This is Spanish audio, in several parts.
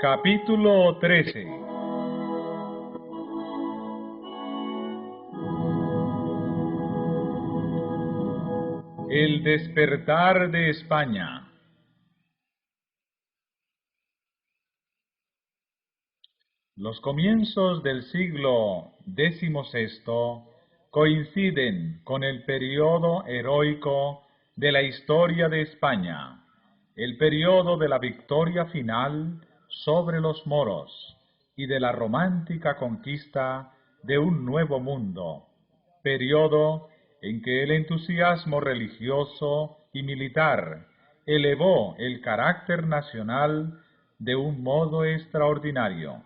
Capítulo 13. El despertar de España. Los comienzos del siglo XVI coinciden con el periodo heroico de la historia de España, el periodo de la victoria final sobre los moros y de la romántica conquista de un nuevo mundo, periodo en que el entusiasmo religioso y militar elevó el carácter nacional de un modo extraordinario.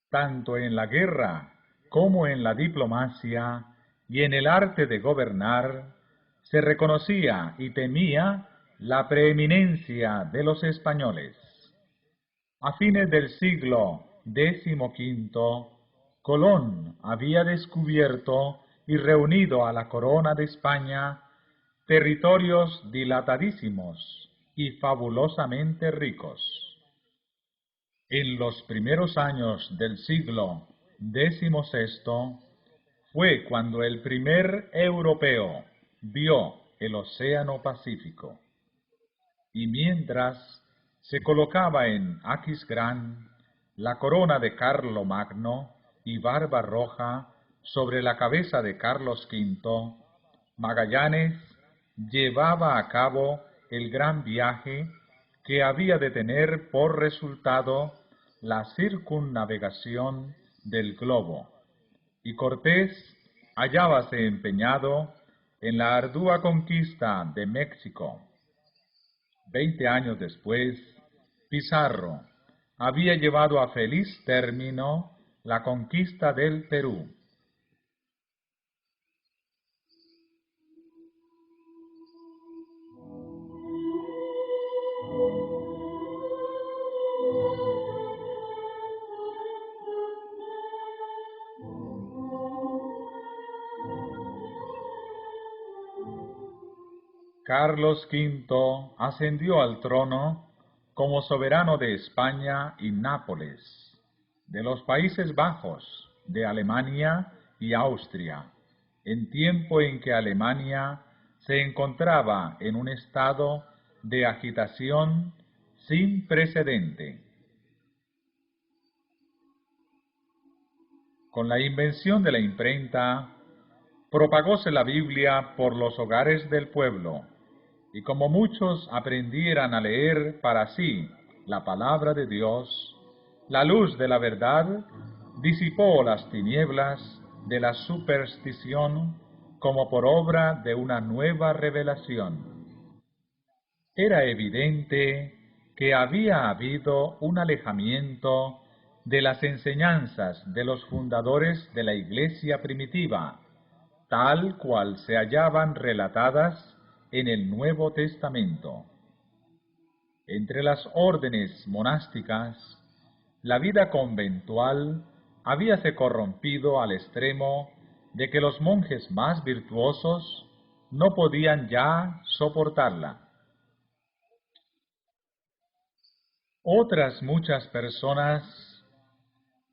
Tanto en la guerra como en la diplomacia y en el arte de gobernar, se reconocía y temía la preeminencia de los españoles. A fines del siglo XV, Colón había descubierto y reunido a la corona de España territorios dilatadísimos y fabulosamente ricos. En los primeros años del siglo XVI fue cuando el primer europeo vio el Océano Pacífico. Y mientras se colocaba en Aquisgrán la corona de Carlomagno y Barba Roja sobre la cabeza de Carlos V, Magallanes llevaba a cabo el gran viaje que había de tener por resultado la circunnavegación del globo, y Cortés hallábase empeñado en la ardua conquista de México. 20 años después, Pizarro había llevado a feliz término la conquista del Perú. Carlos V ascendió al trono como soberano de España y Nápoles, de los Países Bajos, de Alemania y Austria, en tiempo en que Alemania se encontraba en un estado de agitación sin precedente. Con la invención de la imprenta, propagóse la Biblia por los hogares del pueblo, y como muchos aprendieran a leer para sí la palabra de Dios, la luz de la verdad disipó las tinieblas de la superstición como por obra de una nueva revelación. Era evidente que había habido un alejamiento de las enseñanzas de los fundadores de la Iglesia primitiva, tal cual se hallaban relatadas en el Nuevo Testamento. Entre las órdenes monásticas, la vida conventual habíase corrompido al extremo de que los monjes más virtuosos no podían ya soportarla. Otras muchas personas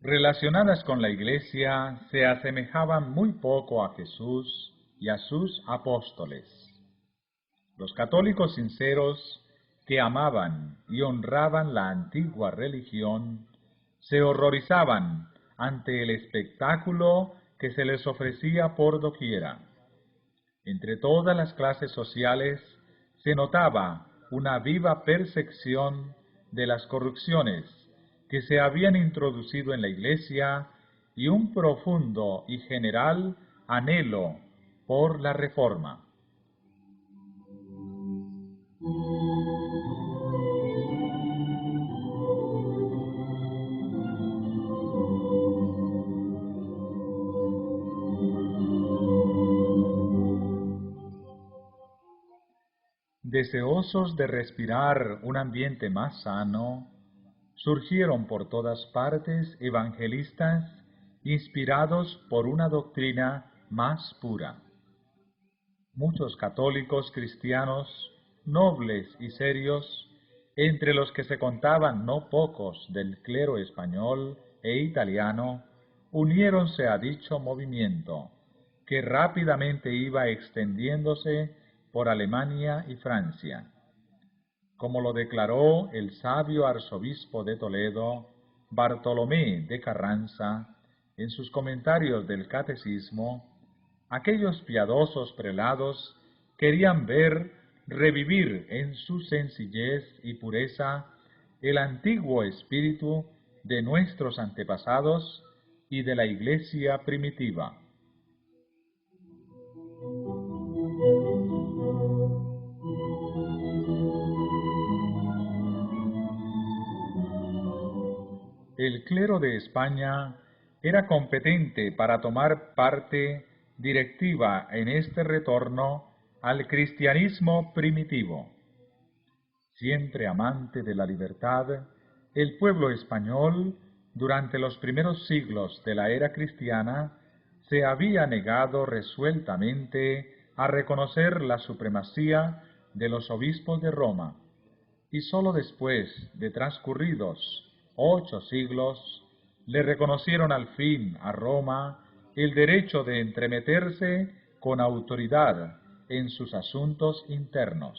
relacionadas con la Iglesia se asemejaban muy poco a Jesús y a sus apóstoles. Los católicos sinceros que amaban y honraban la antigua religión se horrorizaban ante el espectáculo que se les ofrecía por doquiera. Entre todas las clases sociales se notaba una viva percepción de las corrupciones que se habían introducido en la Iglesia y un profundo y general anhelo por la reforma. Deseosos de respirar un ambiente más sano, surgieron por todas partes evangelistas inspirados por una doctrina más pura. Muchos católicos cristianos, nobles y serios, entre los que se contaban no pocos del clero español e italiano, uniéronse a dicho movimiento, que rápidamente iba extendiéndose por Alemania y Francia. Como lo declaró el sabio arzobispo de Toledo, Bartolomé de Carranza, en sus comentarios del Catecismo, aquellos piadosos prelados querían ver revivir en su sencillez y pureza el antiguo espíritu de nuestros antepasados y de la Iglesia primitiva. El clero de España era competente para tomar parte directiva en este retorno al cristianismo primitivo. Siempre amante de la libertad, el pueblo español, durante los primeros siglos de la era cristiana, se había negado resueltamente a reconocer la supremacía de los obispos de Roma, y sólo después de transcurridos 8 siglos, le reconocieron al fin a Roma el derecho de entremeterse con autoridad en sus asuntos internos.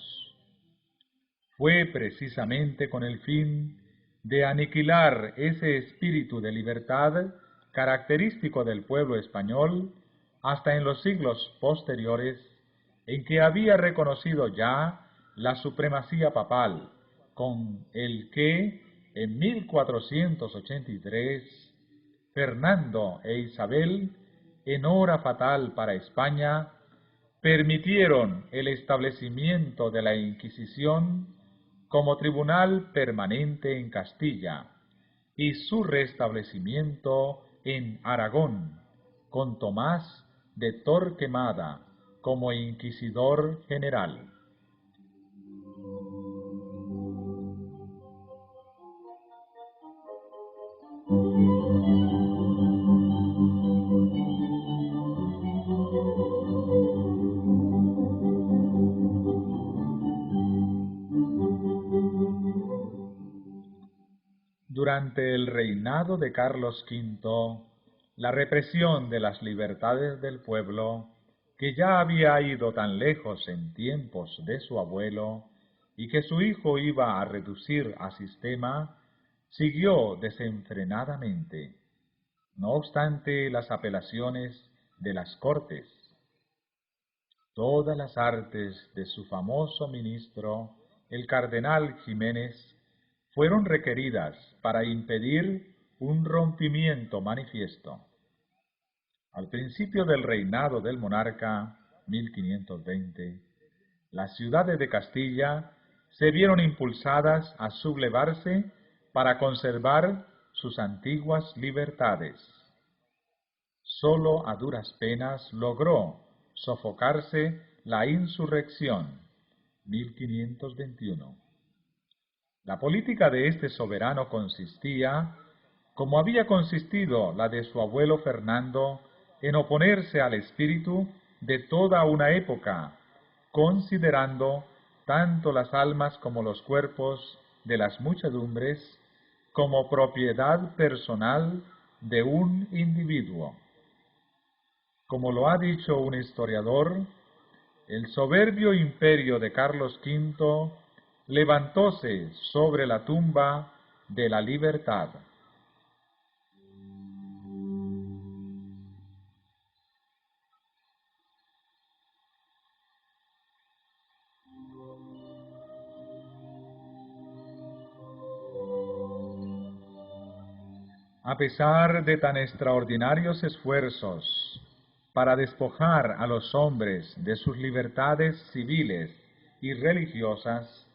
Fue precisamente con el fin de aniquilar ese espíritu de libertad característico del pueblo español hasta en los siglos posteriores, en que había reconocido ya la supremacía papal, con el que en 1483 Fernando e Isabel, en hora fatal para España, permitieron el establecimiento de la Inquisición como tribunal permanente en Castilla y su restablecimiento en Aragón, con Tomás de Torquemada como inquisidor general. Durante el reinado de Carlos V, la represión de las libertades del pueblo, que ya había ido tan lejos en tiempos de su abuelo y que su hijo iba a reducir a sistema, siguió desenfrenadamente, no obstante las apelaciones de las Cortes. Todas las artes de su famoso ministro, el cardenal Ximénez, fueron requeridas para impedir un rompimiento manifiesto. Al principio del reinado del monarca, 1520, las ciudades de Castilla se vieron impulsadas a sublevarse para conservar sus antiguas libertades. Sólo a duras penas logró sofocarse la insurrección, 1521. La política de este soberano consistía, como había consistido la de su abuelo Fernando, en oponerse al espíritu de toda una época, considerando tanto las almas como los cuerpos de las muchedumbres como propiedad personal de un individuo. Como lo ha dicho un historiador, el soberbio imperio de Carlos V levantóse sobre la tumba de la libertad. A pesar de tan extraordinarios esfuerzos para despojar a los hombres de sus libertades civiles y religiosas,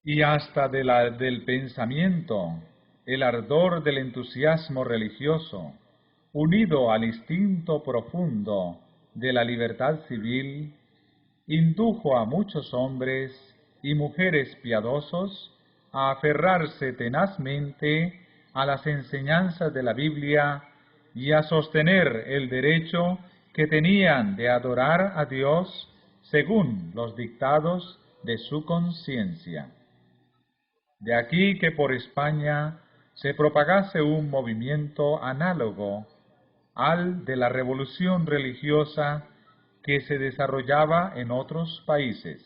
y hasta del pensamiento, el ardor del entusiasmo religioso, unido al instinto profundo de la libertad civil, indujo a muchos hombres y mujeres piadosos a aferrarse tenazmente a las enseñanzas de la Biblia y a sostener el derecho que tenían de adorar a Dios según los dictados de su conciencia. De aquí que por España se propagase un movimiento análogo al de la revolución religiosa que se desarrollaba en otros países.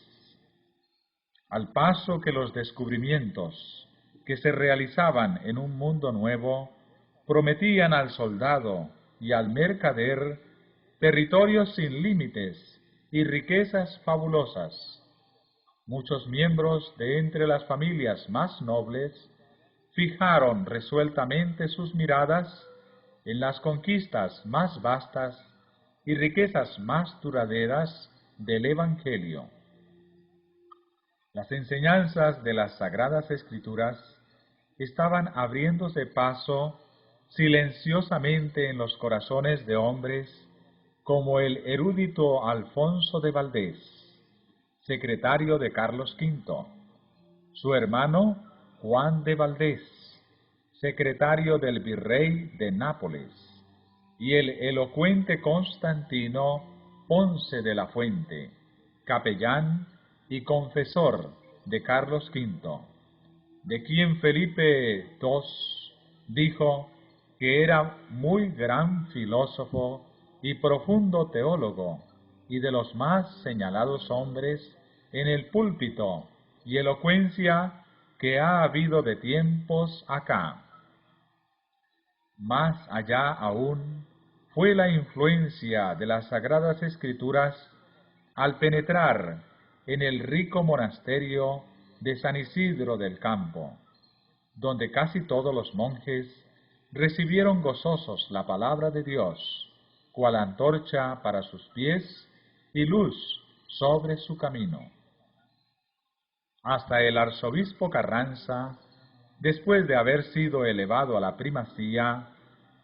Al paso que los descubrimientos que se realizaban en un mundo nuevo prometían al soldado y al mercader territorios sin límites y riquezas fabulosas, muchos miembros de entre las familias más nobles fijaron resueltamente sus miradas en las conquistas más vastas y riquezas más duraderas del Evangelio. Las enseñanzas de las Sagradas Escrituras estaban abriéndose paso silenciosamente en los corazones de hombres como el erudito Alfonso de Valdés, secretario de Carlos V, su hermano Juan de Valdés, secretario del virrey de Nápoles, y el elocuente Constantino Ponce de la Fuente, capellán y confesor de Carlos V, de quien Felipe II dijo que era muy gran filósofo y profundo teólogo, y de los más señalados hombres en el púlpito y elocuencia que ha habido de tiempos acá. Más allá aún fue la influencia de las Sagradas Escrituras al penetrar en el rico monasterio de San Isidro del Campo, donde casi todos los monjes recibieron gozosos la palabra de Dios, cual antorcha para sus pies y luz sobre su camino. Hasta el arzobispo Carranza, después de haber sido elevado a la primacía,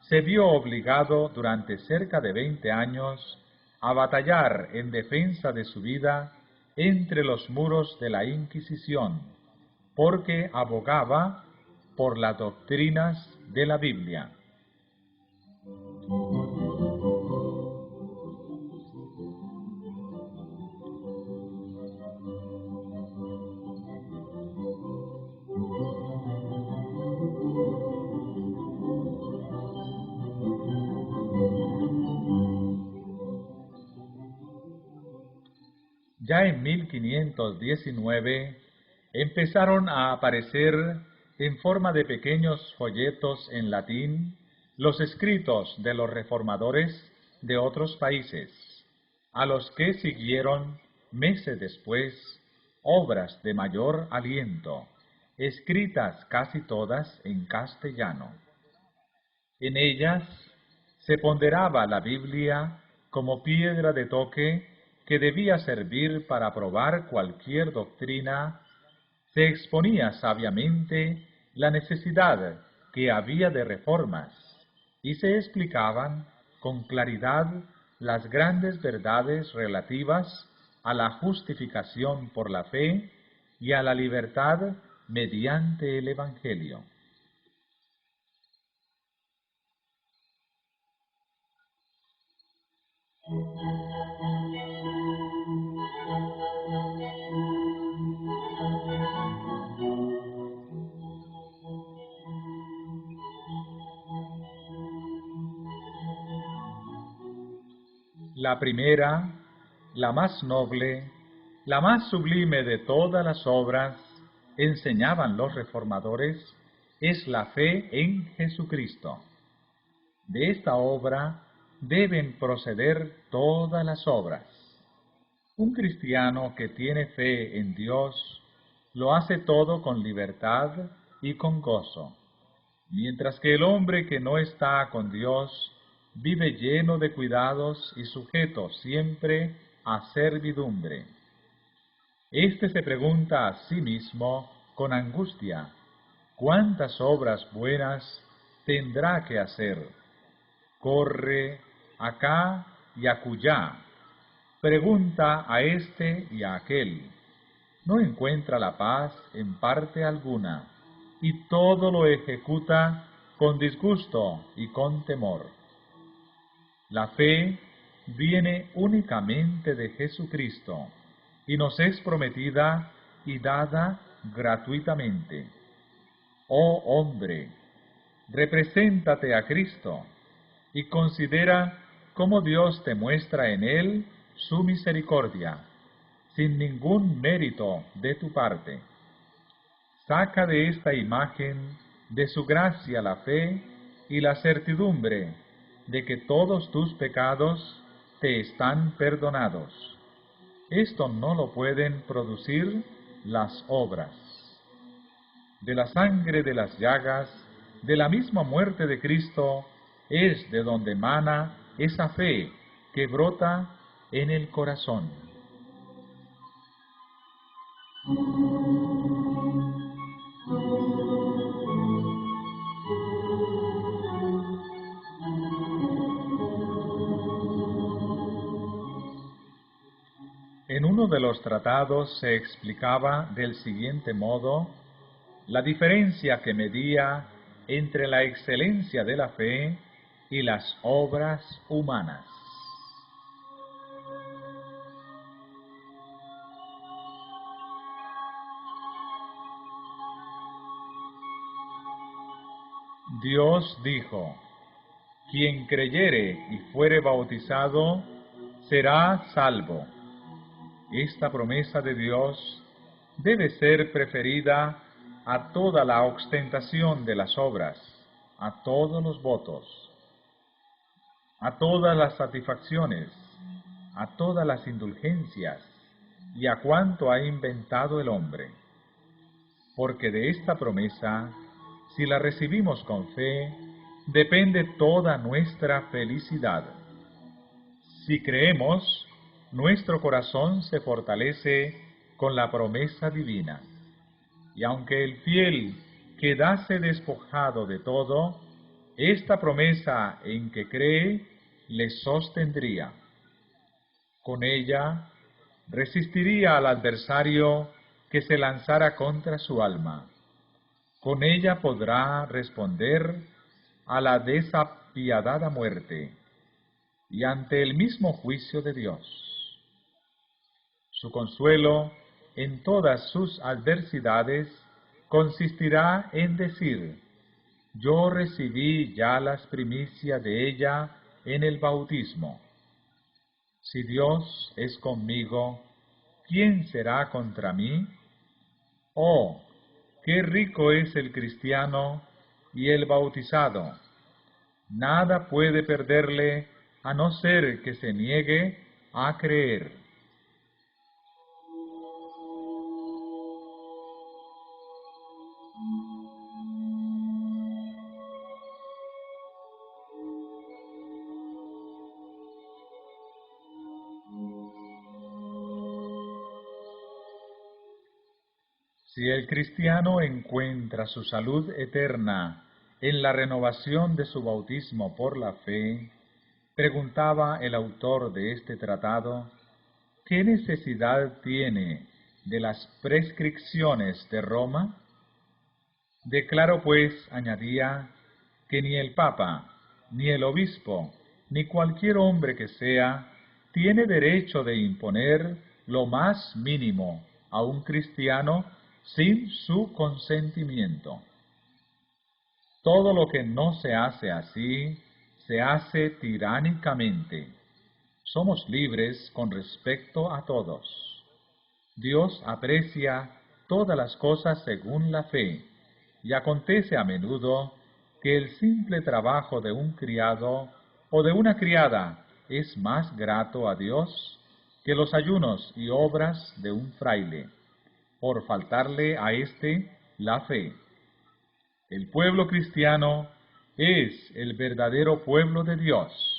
se vio obligado durante cerca de 20 años a batallar en defensa de su vida entre los muros de la Inquisición, porque abogaba por las doctrinas de la Biblia. Ya en 1519 empezaron a aparecer en forma de pequeños folletos en latín los escritos de los reformadores de otros países, a los que siguieron meses después obras de mayor aliento, escritas casi todas en castellano. En ellas se ponderaba la Biblia como piedra de toque que debía servir para probar cualquier doctrina. Se exponía sabiamente la necesidad que había de reformas y se explicaban con claridad las grandes verdades relativas a la justificación por la fe y a la libertad mediante el Evangelio. La primera, la más noble, la más sublime de todas las obras, enseñaban los reformadores, es la fe en Jesucristo. De esta obra deben proceder todas las obras. Un cristiano que tiene fe en Dios lo hace todo con libertad y con gozo, mientras que el hombre que no está con Dios vive lleno de cuidados y sujeto siempre a servidumbre. Este se pregunta a sí mismo con angustia, ¿cuántas obras buenas tendrá que hacer? Corre acá y acullá, Pregunta a este y a aquel. No encuentra la paz en parte alguna, y todo lo ejecuta con disgusto y con temor. La fe viene únicamente de Jesucristo, y nos es prometida y dada gratuitamente. Oh hombre, represéntate a Cristo, y considera cómo Dios te muestra en él su misericordia, sin ningún mérito de tu parte. Saca de esta imagen de su gracia la fe y la certidumbre de que todos tus pecados te están perdonados. Esto no lo pueden producir las obras. De la sangre de las llagas, de la misma muerte de Cristo, es de donde emana esa fe que brota en el corazón. En uno de los tratados se explicaba del siguiente modo la diferencia que medía entre la excelencia de la fe y las obras humanas. Dios dijo: quien creyere y fuere bautizado será salvo. Esta promesa de Dios debe ser preferida a toda la ostentación de las obras, a todos los votos, a todas las satisfacciones, a todas las indulgencias y a cuanto ha inventado el hombre. Porque de esta promesa, si la recibimos con fe, depende toda nuestra felicidad. Si creemos, nuestro corazón se fortalece con la promesa divina. Y aunque el fiel quedase despojado de todo, esta promesa en que cree le sostendría. Con ella resistiría al adversario que se lanzara contra su alma. Con ella podrá responder a la desapiadada muerte y ante el mismo juicio de Dios. Su consuelo en todas sus adversidades consistirá en decir: yo recibí ya las primicias de ella en el bautismo. Si Dios es conmigo, ¿quién será contra mí? Oh, qué rico es el cristiano y el bautizado. Nada puede perderle a no ser que se niegue a creer. Si el cristiano encuentra su salud eterna en la renovación de su bautismo por la fe, preguntaba el autor de este tratado, ¿qué necesidad tiene de las prescripciones de Roma? Declaro pues, añadía, que ni el Papa, ni el obispo, ni cualquier hombre que sea, tiene derecho de imponer lo más mínimo a un cristiano sin su consentimiento. Todo lo que no se hace así, se hace tiránicamente. Somos libres con respecto a todos. Dios aprecia todas las cosas según la fe, y acontece a menudo que el simple trabajo de un criado o de una criada es más grato a Dios que los ayunos y obras de un fraile, por faltarle a éste la fe. El pueblo cristiano es el verdadero pueblo de Dios.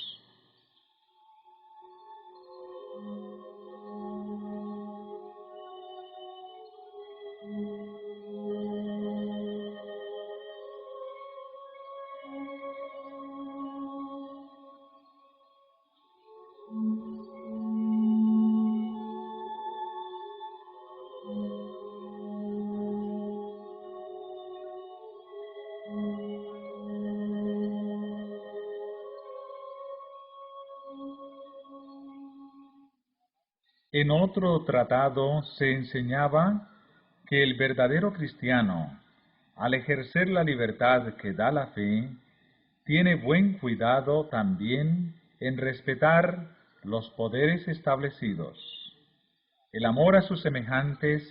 En otro tratado se enseñaba que el verdadero cristiano, al ejercer la libertad que da la fe, tiene buen cuidado también en respetar los poderes establecidos. El amor a sus semejantes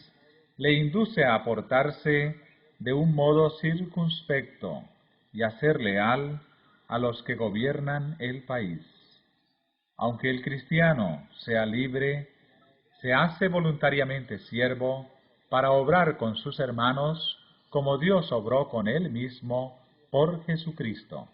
le induce a portarse de un modo circunspecto y a ser leal a los que gobiernan el país. Aunque el cristiano sea libre, se hace voluntariamente siervo para obrar con sus hermanos como Dios obró con él mismo por Jesucristo.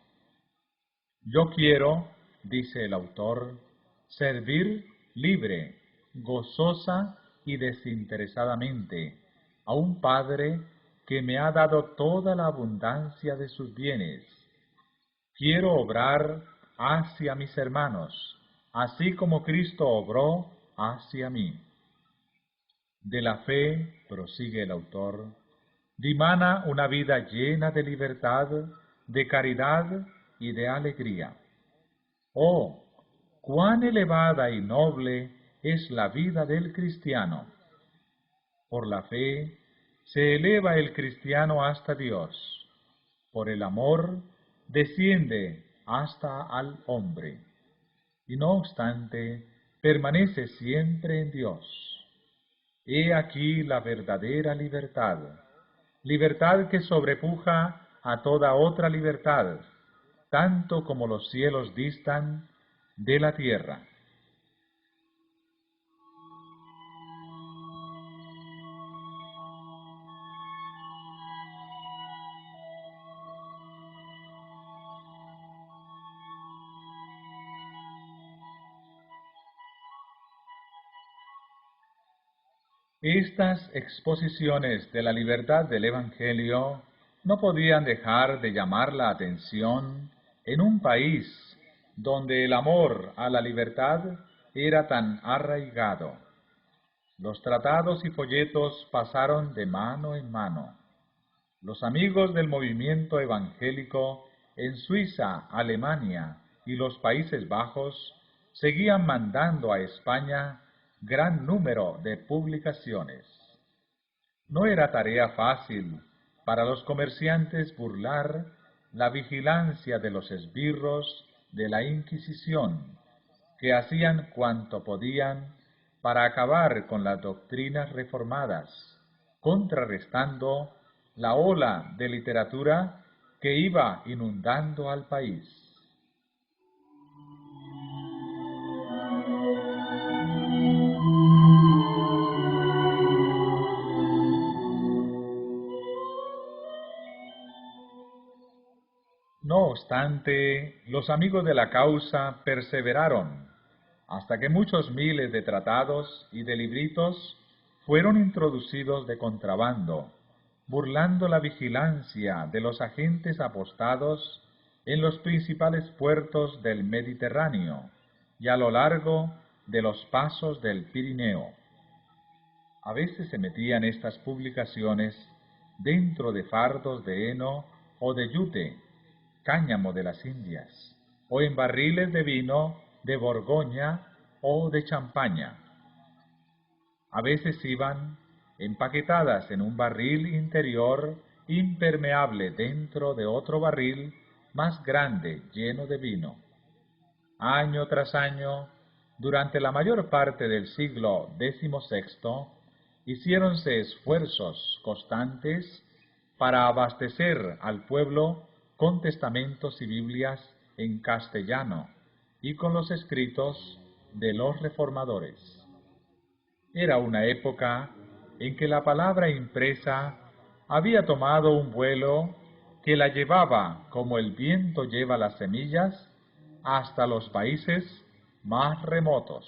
Yo quiero, dice el autor, servir libre, gozosa y desinteresadamente a un Padre que me ha dado toda la abundancia de sus bienes. Quiero obrar hacia mis hermanos, así como Cristo obró hacia mí. De la fe, prosigue el autor, dimana una vida llena de libertad, de caridad y de alegría. Oh, cuán elevada y noble es la vida del cristiano. Por la fe se eleva el cristiano hasta Dios. Por el amor desciende hasta al hombre. Y no obstante, permanece siempre en Dios. He aquí la verdadera libertad, libertad que sobrepuja a toda otra libertad, tanto como los cielos distan de la tierra. Estas exposiciones de la libertad del Evangelio no podían dejar de llamar la atención en un país donde el amor a la libertad era tan arraigado. Los tratados y folletos pasaron de mano en mano. Los amigos del movimiento evangélico en Suiza, Alemania y los Países Bajos seguían mandando a España gran número de publicaciones. No era tarea fácil para los comerciantes burlar la vigilancia de los esbirros de la Inquisición, que hacían cuanto podían para acabar con las doctrinas reformadas, contrarrestando la ola de literatura que iba inundando al país. No obstante, los amigos de la causa perseveraron hasta que muchos miles de tratados y de libritos fueron introducidos de contrabando, burlando la vigilancia de los agentes apostados en los principales puertos del Mediterráneo y a lo largo de los pasos del Pirineo. A veces se metían estas publicaciones dentro de fardos de heno o de yute, cáñamo de las Indias, o en barriles de vino de Borgoña o de Champaña. A veces iban empaquetadas en un barril interior impermeable dentro de otro barril más grande lleno de vino. Año tras año, durante la mayor parte del siglo XVI, hiciéronse esfuerzos constantes para abastecer al pueblo con testamentos y Biblias en castellano y con los escritos de los reformadores. Era una época en que la palabra impresa había tomado un vuelo que la llevaba, como el viento lleva las semillas, hasta los países más remotos.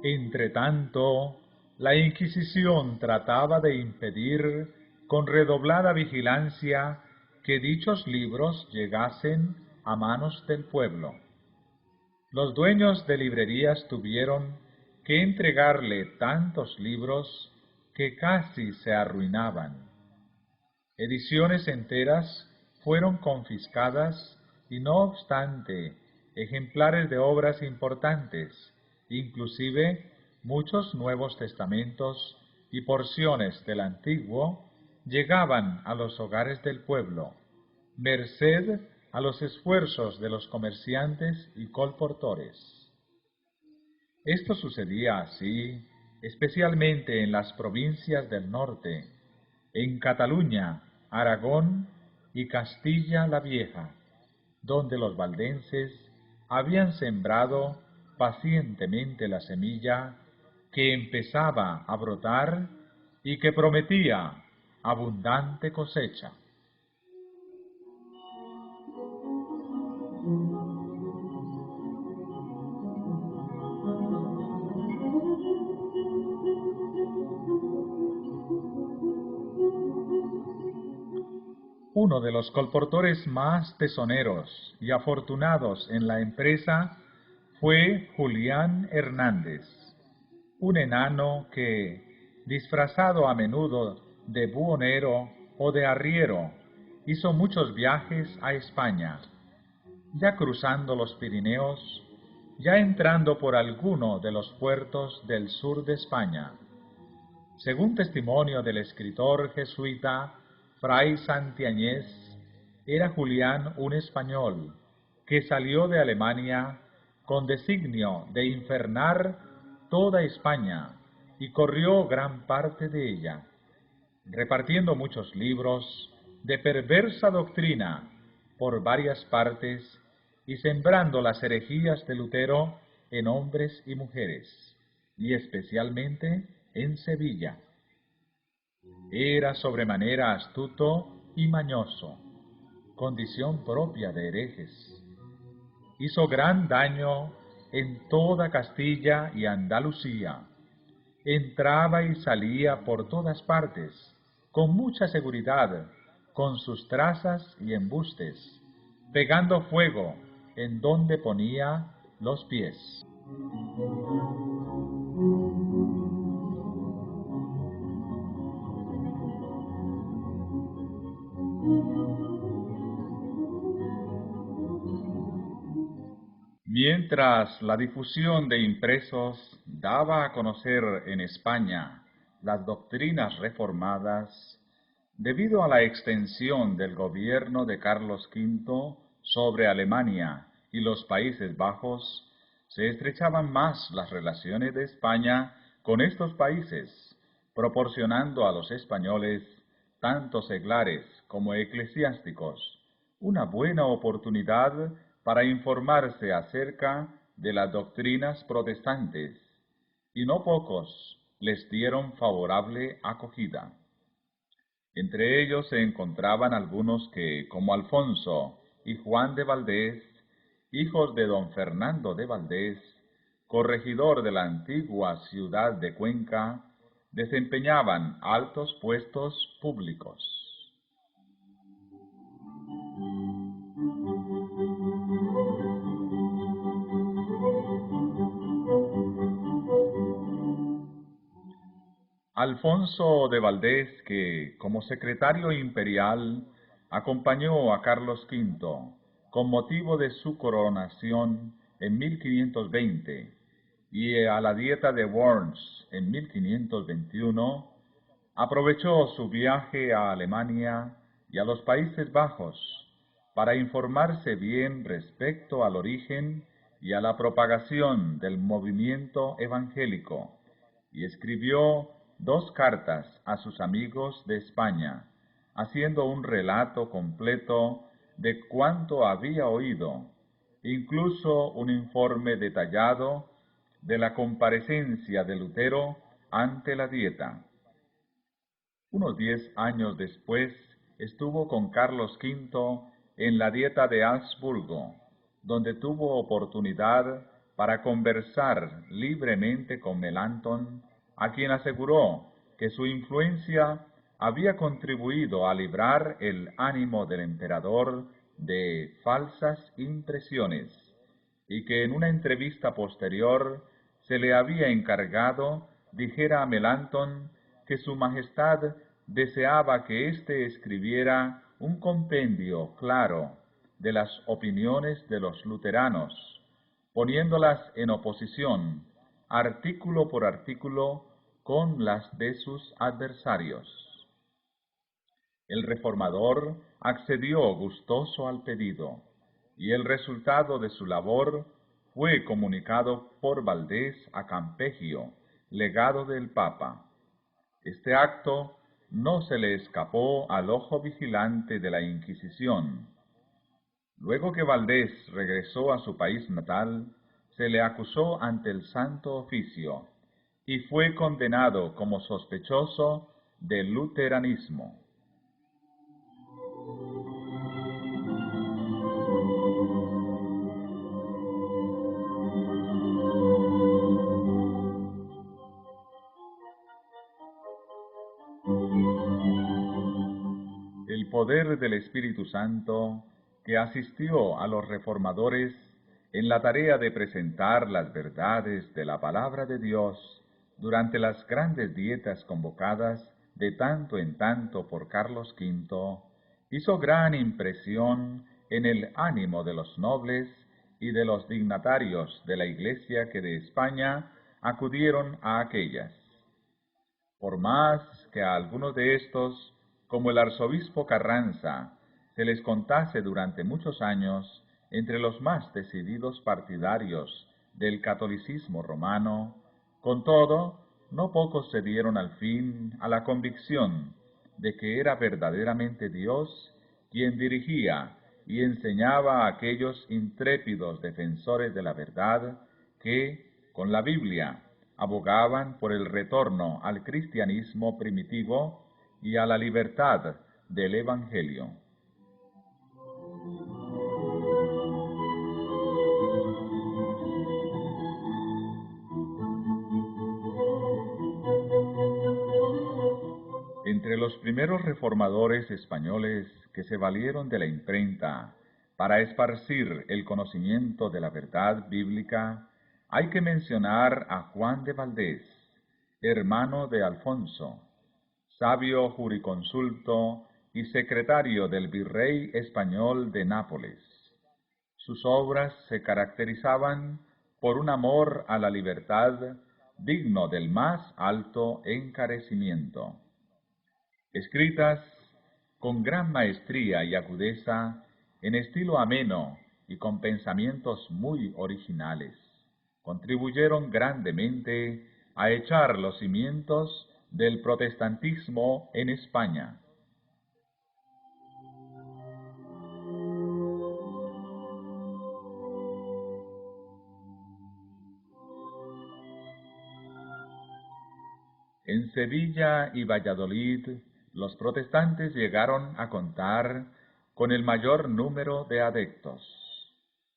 Entretanto, La Inquisición trataba de impedir con redoblada vigilancia que dichos libros llegasen a manos del pueblo. Los dueños de librerías tuvieron que entregarle tantos libros que casi se arruinaban. Ediciones enteras fueron confiscadas y no obstante, ejemplares de obras importantes, inclusive muchos Nuevos Testamentos y porciones del Antiguo, llegaban a los hogares del pueblo, merced a los esfuerzos de los comerciantes y colportores. Esto sucedía así, especialmente en las provincias del norte, en Cataluña, Aragón y Castilla la Vieja, donde los valdenses habían sembrado pacientemente la semilla que empezaba a brotar y que prometía abundante cosecha. Uno de los colportores más tesoneros y afortunados en la empresa fue Julián Hernández, un enano que, disfrazado a menudo de buhonero o de arriero, hizo muchos viajes a España, ya cruzando los Pirineos, ya entrando por alguno de los puertos del sur de España. Según testimonio del escritor jesuita Fray Santiañez, era Julián un español que salió de Alemania con designio de infernar toda España y corrió gran parte de ella, repartiendo muchos libros de perversa doctrina por varias partes y sembrando las herejías de Lutero en hombres y mujeres, y especialmente en Sevilla. Era sobremanera astuto y mañoso, condición propia de herejes. Hizo gran daño en toda Castilla y Andalucía. Entraba y salía por todas partes, con mucha seguridad, con sus trazas y embustes, pegando fuego en donde ponía los pies. Mientras la difusión de impresos daba a conocer en España las doctrinas reformadas, debido a la extensión del gobierno de Carlos V sobre Alemania y los Países Bajos, se estrechaban más las relaciones de España con estos países, proporcionando a los españoles, tanto seglares como eclesiásticos, una buena oportunidad para informarse acerca de las doctrinas protestantes, y no pocos les dieron favorable acogida. Entre ellos se encontraban algunos que, como Alfonso y Juan de Valdés, hijos de don Fernando de Valdés, corregidor de la antigua ciudad de Cuenca, desempeñaban altos puestos públicos. Alfonso de Valdés, que como secretario imperial acompañó a Carlos V con motivo de su coronación en 1520 y a la Dieta de Worms en 1521, aprovechó su viaje a Alemania y a los Países Bajos para informarse bien respecto al origen y a la propagación del movimiento evangélico, y escribió 2 cartas a sus amigos de España, haciendo un relato completo de cuanto había oído, incluso un informe detallado de la comparecencia de Lutero ante la Dieta. Unos 10 años después estuvo con Carlos V en la Dieta de Augsburgo, donde tuvo oportunidad para conversar libremente con Melanchthon a quien aseguró que su influencia había contribuido a librar el ánimo del emperador de falsas impresiones, y que en una entrevista posterior se le había encargado dijera a Melanchthon que su majestad deseaba que éste escribiera un compendio claro de las opiniones de los luteranos, poniéndolas en oposición, artículo por artículo, con las de sus adversarios. El reformador accedió gustoso al pedido, y el resultado de su labor fue comunicado por Valdés a Campegio, legado del Papa. Este acto no se le escapó al ojo vigilante de la Inquisición. Luego que Valdés regresó a su país natal, se le acusó ante el Santo Oficio y fue condenado como sospechoso del luteranismo. El poder del Espíritu Santo, que asistió a los reformadores en la tarea de presentar las verdades de la palabra de Dios durante las grandes dietas convocadas de tanto en tanto por Carlos V, hizo gran impresión en el ánimo de los nobles y de los dignatarios de la Iglesia que de España acudieron a aquellas. Por más que a algunos de estos, como el arzobispo Carranza, se les contase durante muchos años entre los más decididos partidarios del catolicismo romano, con todo, no pocos se dieron al fin a la convicción de que era verdaderamente Dios quien dirigía y enseñaba a aquellos intrépidos defensores de la verdad que, con la Biblia, abogaban por el retorno al cristianismo primitivo y a la libertad del Evangelio. Entre los primeros reformadores españoles que se valieron de la imprenta para esparcir el conocimiento de la verdad bíblica, hay que mencionar a Juan de Valdés, hermano de Alfonso, sabio jurisconsulto y secretario del virrey español de Nápoles. Sus obras se caracterizaban por un amor a la libertad digno del más alto encarecimiento. Escritas con gran maestría y agudeza, en estilo ameno y con pensamientos muy originales, contribuyeron grandemente a echar los cimientos del protestantismo en España. En Sevilla y Valladolid, los protestantes llegaron a contar con el mayor número de adeptos,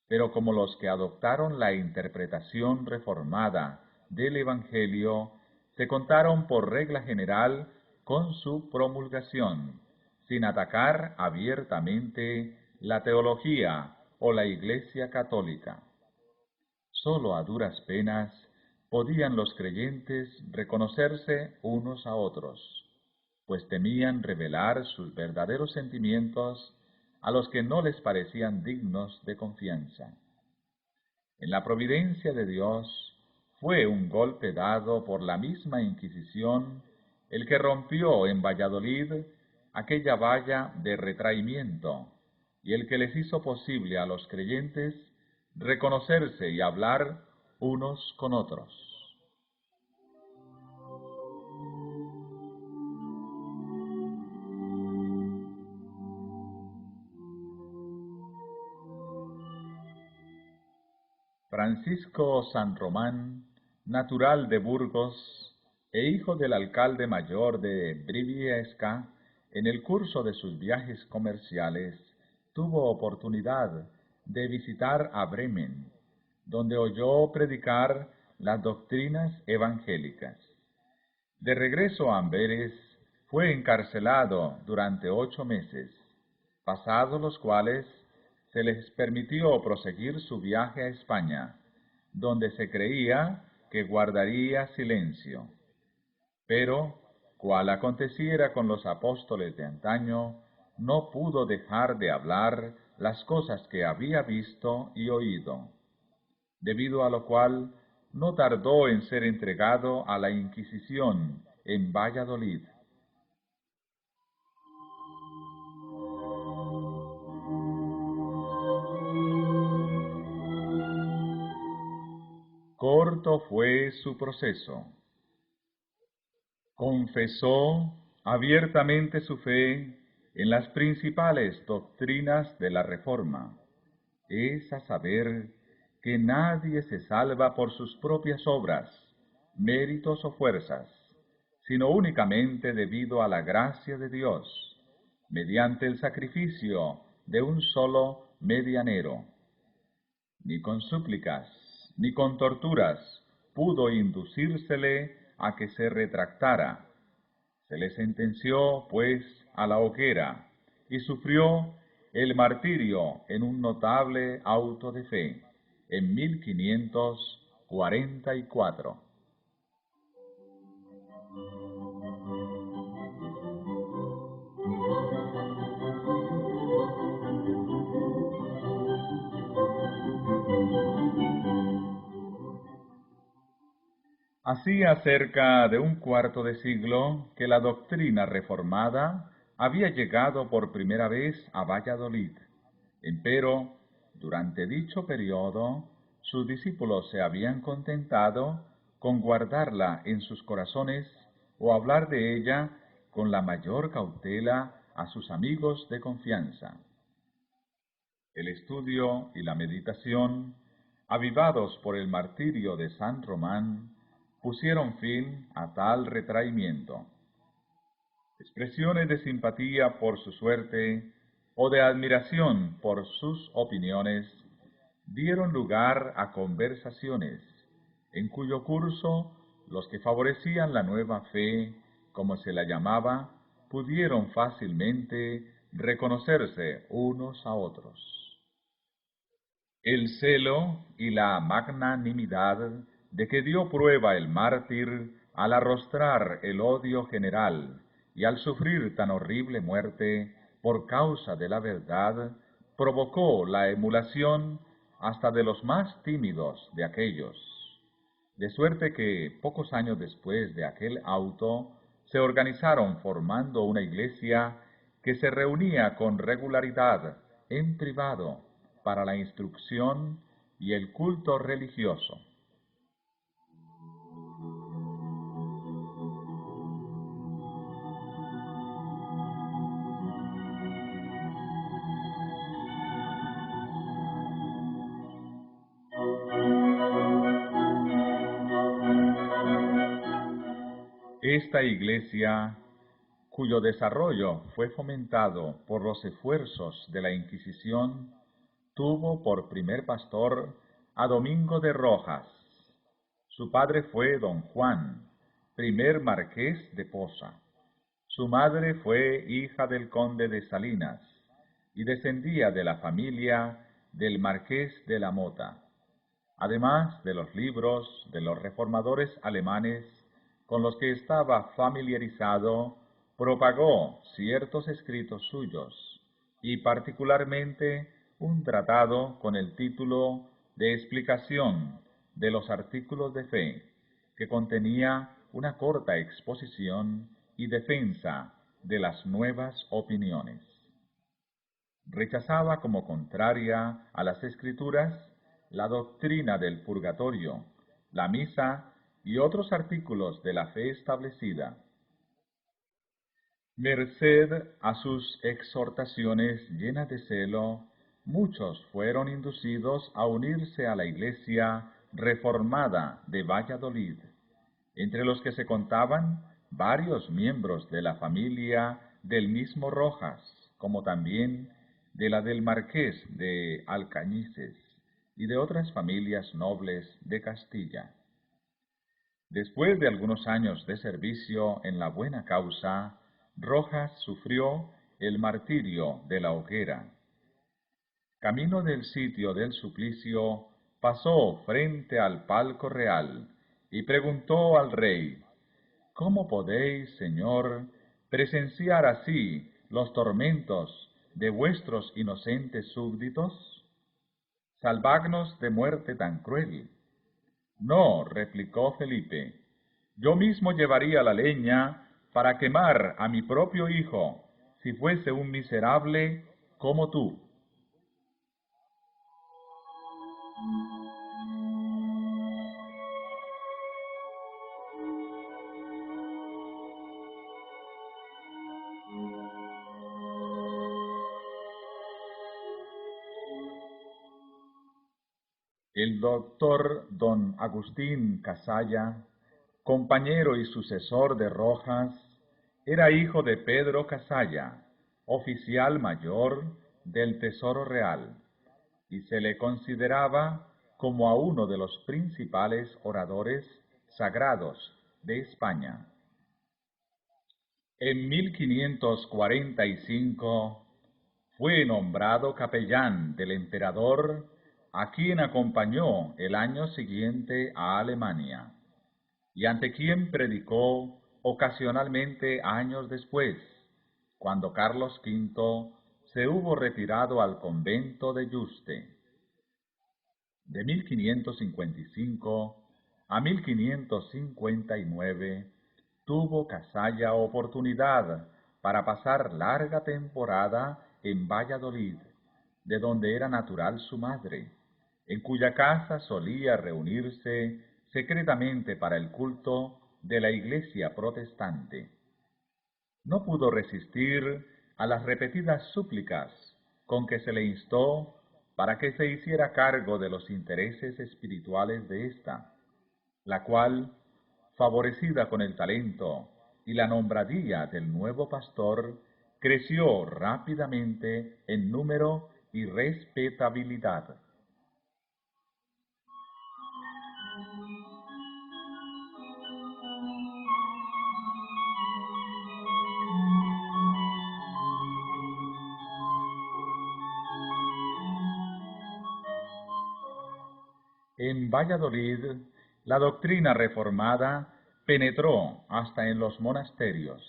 pero como los que adoptaron la interpretación reformada del Evangelio se contaron por regla general con su promulgación, sin atacar abiertamente la teología o la Iglesia católica. Sólo a duras penas podían los creyentes reconocerse unos a otros, pues temían revelar sus verdaderos sentimientos a los que no les parecían dignos de confianza. En la providencia de Dios fue un golpe dado por la misma Inquisición el que rompió en Valladolid aquella valla de retraimiento y el que les hizo posible a los creyentes reconocerse y hablar unos con otros. Francisco San Román, natural de Burgos e hijo del alcalde mayor de Briviesca, en el curso de sus viajes comerciales tuvo oportunidad de visitar a Bremen, donde oyó predicar las doctrinas evangélicas. De regreso a Amberes, fue encarcelado durante 8 meses, pasados los cuales se les permitió proseguir su viaje a España, donde se creía que guardaría silencio. Pero, cual aconteciera con los apóstoles de antaño, no pudo dejar de hablar las cosas que había visto y oído, debido a lo cual no tardó en ser entregado a la Inquisición en Valladolid. Corto fue su proceso. Confesó abiertamente su fe en las principales doctrinas de la Reforma, es a saber, que nadie se salva por sus propias obras, méritos o fuerzas, sino únicamente debido a la gracia de Dios, mediante el sacrificio de un solo medianero. Ni con súplicas, ni con torturas pudo inducírsele a que se retractara. Se le sentenció, pues, a la hoguera, y sufrió el martirio en un notable auto de fe, en 1544. Hacía cerca de un cuarto de siglo que la doctrina reformada había llegado por primera vez a Valladolid. Empero, durante dicho periodo, sus discípulos se habían contentado con guardarla en sus corazones o hablar de ella con la mayor cautela a sus amigos de confianza. El estudio y la meditación, avivados por el martirio de San Román, pusieron fin a tal retraimiento. Expresiones de simpatía por su suerte o de admiración por sus opiniones dieron lugar a conversaciones, en cuyo curso los que favorecían la nueva fe, como se la llamaba, pudieron fácilmente reconocerse unos a otros. El celo y la magnanimidad de que dio prueba el mártir al arrostrar el odio general y al sufrir tan horrible muerte por causa de la verdad, provocó la emulación hasta de los más tímidos de aquellos, de suerte que pocos años después de aquel auto se organizaron formando una iglesia que se reunía con regularidad en privado para la instrucción y el culto religioso. Esta iglesia, cuyo desarrollo fue fomentado por los esfuerzos de la Inquisición, tuvo por primer pastor a Domingo de Rojas. Su padre fue don Juan, primer marqués de Poza. Su madre fue hija del conde de Salinas y descendía de la familia del marqués de la Mota. Además de los libros de los reformadores alemanes con los que estaba familiarizado, propagó ciertos escritos suyos, y particularmente un tratado con el título de Explicación de los Artículos de Fe, que contenía una corta exposición y defensa de las nuevas opiniones. Rechazaba como contraria a las Escrituras la doctrina del purgatorio, la misa y otros artículos de la fe establecida. Merced a sus exhortaciones llenas de celo, muchos fueron inducidos a unirse a la Iglesia reformada de Valladolid, entre los que se contaban varios miembros de la familia del mismo Rojas, como también de la del Marqués de Alcañices y de otras familias nobles de Castilla. Después de algunos años de servicio en la buena causa, Rojas sufrió el martirio de la hoguera. Camino del sitio del suplicio, pasó frente al palco real y preguntó al rey: ¿Cómo podéis, Señor, presenciar así los tormentos de vuestros inocentes súbditos? Salvadnos de muerte tan cruel. No, replicó Felipe, yo mismo llevaría la leña para quemar a mi propio hijo, si fuese un miserable como tú. El doctor don Agustín Casalla, compañero y sucesor de Rojas, era hijo de Pedro Casalla, oficial mayor del Tesoro Real, y se le consideraba como a uno de los principales oradores sagrados de España. En 1545 fue nombrado capellán del emperador, a quien acompañó el año siguiente a Alemania, y ante quien predicó ocasionalmente años después, cuando Carlos V se hubo retirado al convento de Yuste. De 1555 a 1559 tuvo Casalla oportunidad para pasar larga temporada en Valladolid, de donde era natural su madre, en cuya casa solía reunirse secretamente para el culto de la Iglesia protestante. No pudo resistir a las repetidas súplicas con que se le instó para que se hiciera cargo de los intereses espirituales de ésta, la cual, favorecida con el talento y la nombradía del nuevo pastor, creció rápidamente en número y respetabilidad. En Valladolid, la doctrina reformada penetró hasta en los monasterios.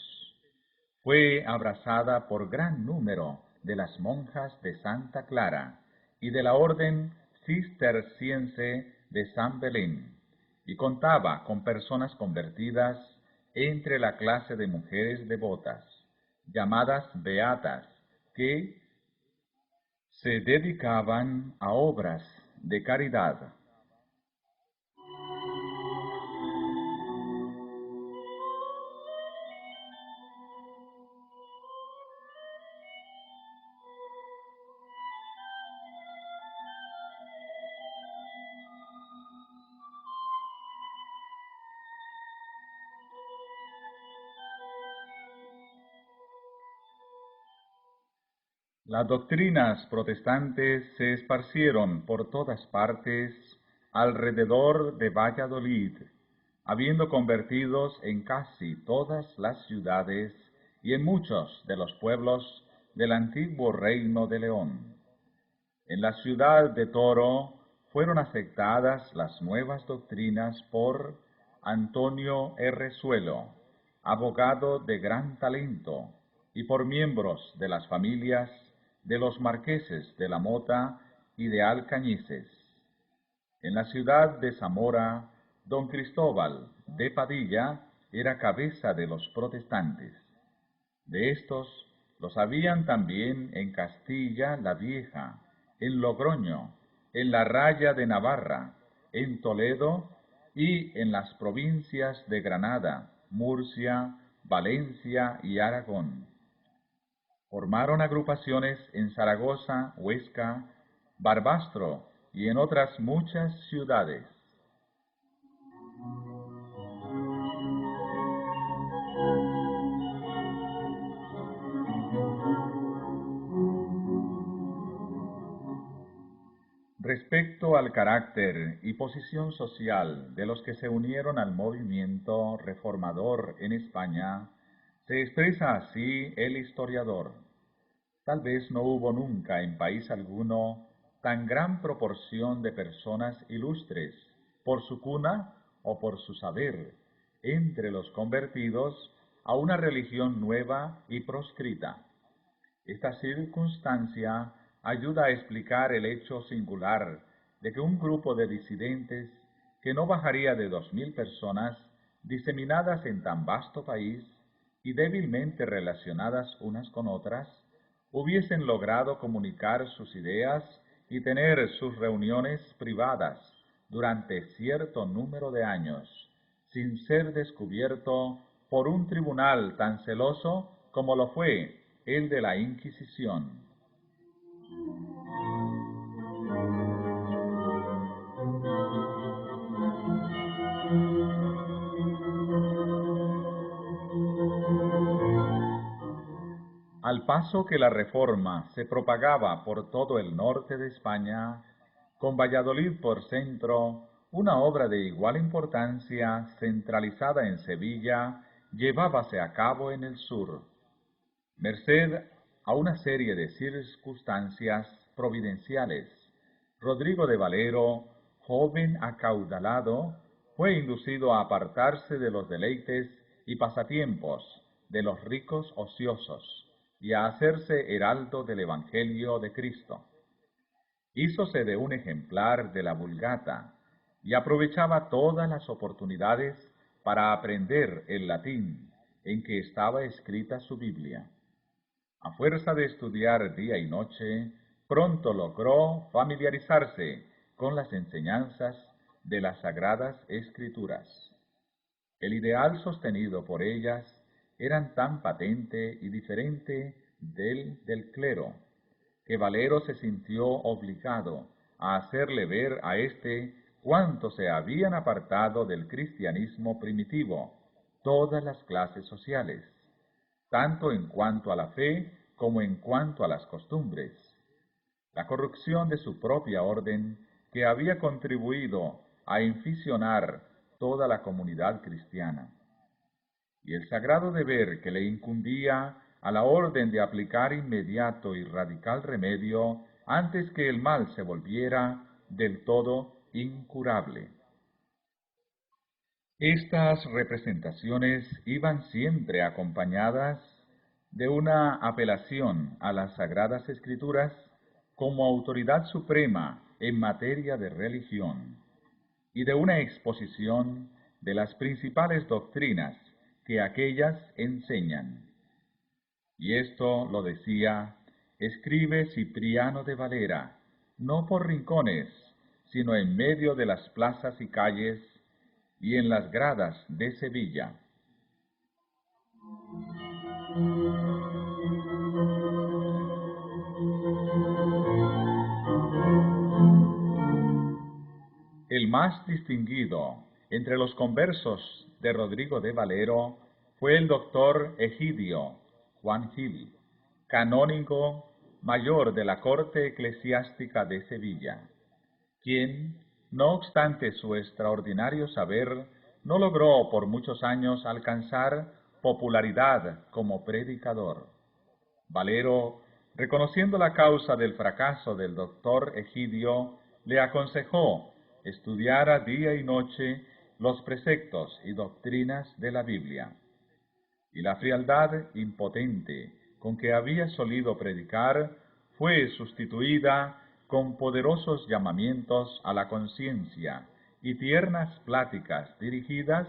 Fue abrazada por gran número de las monjas de Santa Clara y de la orden cisterciense de San Belén, y contaba con personas convertidas entre la clase de mujeres devotas, llamadas beatas, que se dedicaban a obras de caridad. Las doctrinas protestantes se esparcieron por todas partes alrededor de Valladolid, habiendo convertidos en casi todas las ciudades y en muchos de los pueblos del antiguo Reino de León. En la ciudad de Toro fueron aceptadas las nuevas doctrinas por Antonio Errezuelo, abogado de gran talento, y por miembros de las familias de los marqueses de la Mota y de Alcañices. En la ciudad de Zamora, don Cristóbal de Padilla era cabeza de los protestantes. De estos los habían también en Castilla la Vieja, en Logroño, en la Raya de Navarra, en Toledo y en las provincias de Granada, Murcia, Valencia y Aragón. Formaron agrupaciones en Zaragoza, Huesca, Barbastro y en otras muchas ciudades. Respecto al carácter y posición social de los que se unieron al movimiento reformador en España, se expresa así el historiador: tal vez no hubo nunca en país alguno tan gran proporción de personas ilustres, por su cuna o por su saber, entre los convertidos a una religión nueva y proscrita. Esta circunstancia ayuda a explicar el hecho singular de que un grupo de disidentes, que no bajaría de 2000 personas, diseminadas en tan vasto país y débilmente relacionadas unas con otras, hubiesen logrado comunicar sus ideas y tener sus reuniones privadas durante cierto número de años, sin ser descubierto por un tribunal tan celoso como lo fue el de la Inquisición. Al paso que la Reforma se propagaba por todo el norte de España, con Valladolid por centro, una obra de igual importancia, centralizada en Sevilla, llevábase a cabo en el sur, merced a una serie de circunstancias providenciales. Rodrigo de Valero, joven acaudalado, fue inducido a apartarse de los deleites y pasatiempos de los ricos ociosos y a hacerse heraldo del Evangelio de Cristo. Hízose de un ejemplar de la Vulgata y aprovechaba todas las oportunidades para aprender el latín en que estaba escrita su Biblia. A fuerza de estudiar día y noche, pronto logró familiarizarse con las enseñanzas de las Sagradas Escrituras. El ideal sostenido por ellas era tan patente y diferente del clero, que Valero se sintió obligado a hacerle ver a éste cuánto se habían apartado del cristianismo primitivo todas las clases sociales, tanto en cuanto a la fe como en cuanto a las costumbres. La corrupción de su propia orden, que había contribuido a inficionar toda la comunidad cristiana, y el sagrado deber que le incumbía a la orden de aplicar inmediato y radical remedio antes que el mal se volviera del todo incurable. Estas representaciones iban siempre acompañadas de una apelación a las Sagradas Escrituras como autoridad suprema en materia de religión y de una exposición de las principales doctrinas que aquellas enseñan. Y esto lo decía, escribe Cipriano de Valera, no por rincones, sino en medio de las plazas y calles y en las gradas de Sevilla. El más distinguido entre los conversos de Rodrigo de Valero fue el doctor Egidio Juan Gil, canónigo mayor de la corte eclesiástica de Sevilla, quien, no obstante su extraordinario saber, no logró por muchos años alcanzar popularidad como predicador. Valero, reconociendo la causa del fracaso del doctor Egidio, le aconsejó estudiara día y noche los preceptos y doctrinas de la Biblia. Y la frialdad impotente con que había solido predicar fue sustituida con poderosos llamamientos a la conciencia y tiernas pláticas dirigidas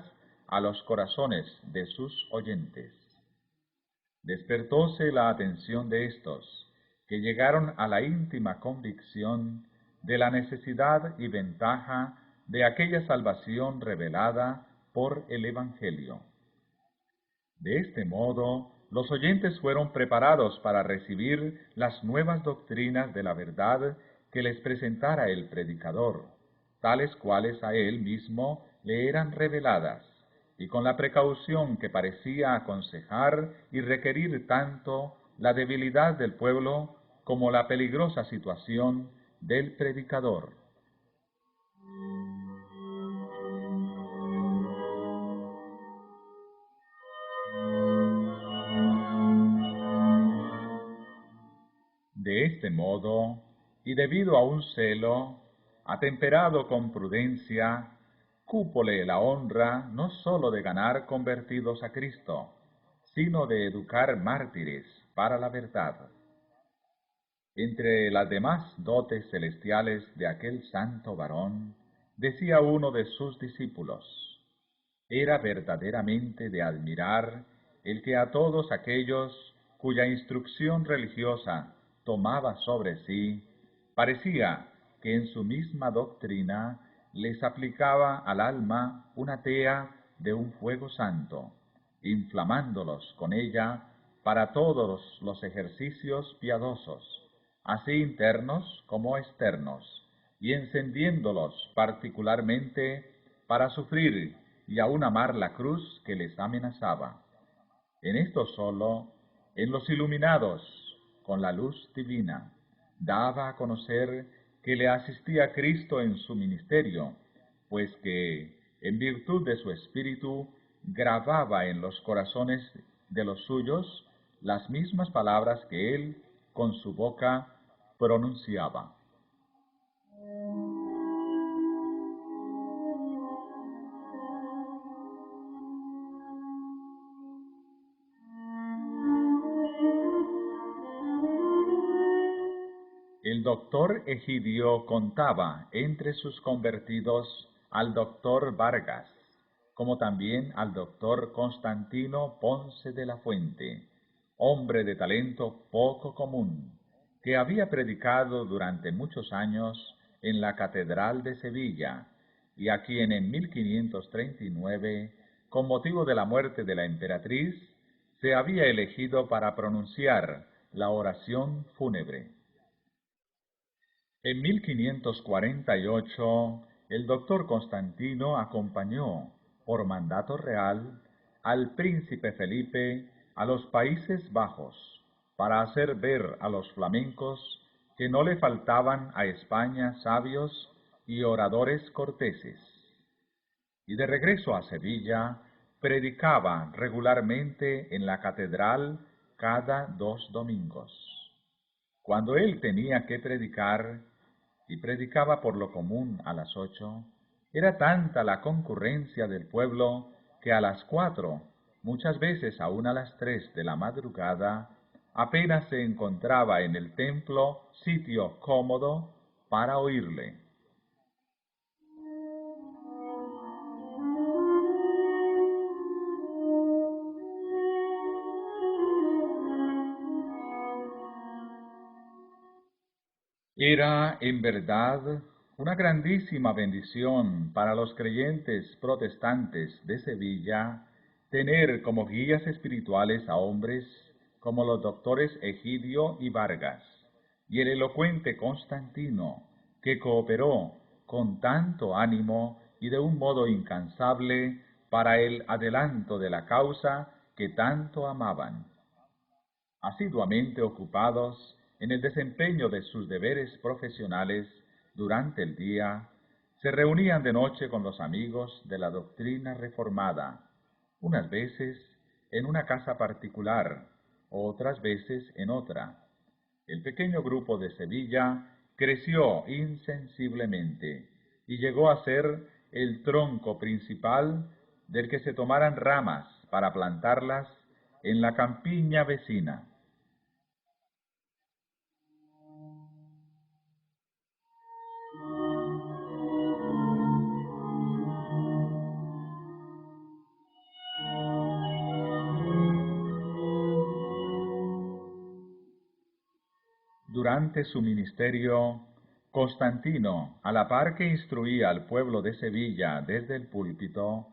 a los corazones de sus oyentes. Despertóse la atención de estos, que llegaron a la íntima convicción de la necesidad y ventaja de aquella salvación revelada por el Evangelio. De este modo, los oyentes fueron preparados para recibir las nuevas doctrinas de la verdad que les presentara el predicador, tales cuales a él mismo le eran reveladas, y con la precaución que parecía aconsejar y requerir tanto la debilidad del pueblo como la peligrosa situación del predicador. De este modo, y debido a un celo, atemperado con prudencia, cúpole la honra no sólo de ganar convertidos a Cristo, sino de educar mártires para la verdad. Entre las demás dotes celestiales de aquel santo varón, decía uno de sus discípulos, era verdaderamente de admirar el que a todos aquellos cuya instrucción religiosa tomaba sobre sí, parecía que en su misma doctrina les aplicaba al alma una tea de un fuego santo, inflamándolos con ella para todos los ejercicios piadosos, así internos como externos, y encendiéndolos particularmente para sufrir y aún amar la cruz que les amenazaba. En esto solo, en los iluminados con la luz divina, daba a conocer que le asistía Cristo en su ministerio, pues que, en virtud de su espíritu, grababa en los corazones de los suyos las mismas palabras que él con su boca pronunciaba. El doctor Egidio contaba entre sus convertidos al doctor Vargas, como también al doctor Constantino Ponce de la Fuente, hombre de talento poco común, que había predicado durante muchos años en la Catedral de Sevilla, y a quien en 1539, con motivo de la muerte de la emperatriz, se había elegido para pronunciar la oración fúnebre. En 1548, el doctor Constantino acompañó, por mandato real, al príncipe Felipe a los Países Bajos, para hacer ver a los flamencos que no le faltaban a España sabios y oradores corteses. Y de regreso a Sevilla, predicaba regularmente en la catedral cada 2 domingos. Cuando él tenía que predicar, y predicaba por lo común a las 8, era tanta la concurrencia del pueblo que a las 4, muchas veces aún a las 3 de la madrugada, apenas se encontraba en el templo sitio cómodo para oírle. Era, en verdad, una grandísima bendición para los creyentes protestantes de Sevilla tener como guías espirituales a hombres como los doctores Egidio y Vargas, y el elocuente Constantino, que cooperó con tanto ánimo y de un modo incansable para el adelanto de la causa que tanto amaban. Asiduamente ocupados en el desempeño de sus deberes profesionales durante el día, se reunían de noche con los amigos de la doctrina reformada, unas veces en una casa particular, otras veces en otra. El pequeño grupo de Sevilla creció insensiblemente y llegó a ser el tronco principal del que se tomaran ramas para plantarlas en la campiña vecina. Durante su ministerio, Constantino, a la par que instruía al pueblo de Sevilla desde el púlpito,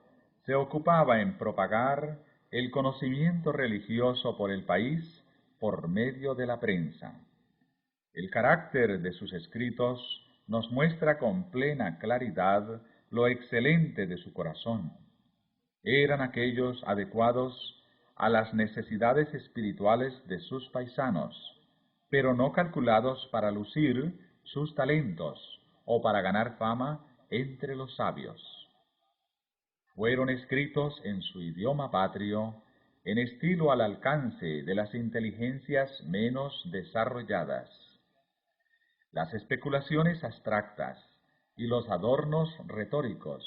se ocupaba en propagar el conocimiento religioso por el país por medio de la prensa. El carácter de sus escritos nos muestra con plena claridad lo excelente de su corazón. Eran aquellos adecuados a las necesidades espirituales de sus paisanos, pero no calculados para lucir sus talentos o para ganar fama entre los sabios. Fueron escritos en su idioma patrio, en estilo al alcance de las inteligencias menos desarrolladas. Las especulaciones abstractas y los adornos retóricos,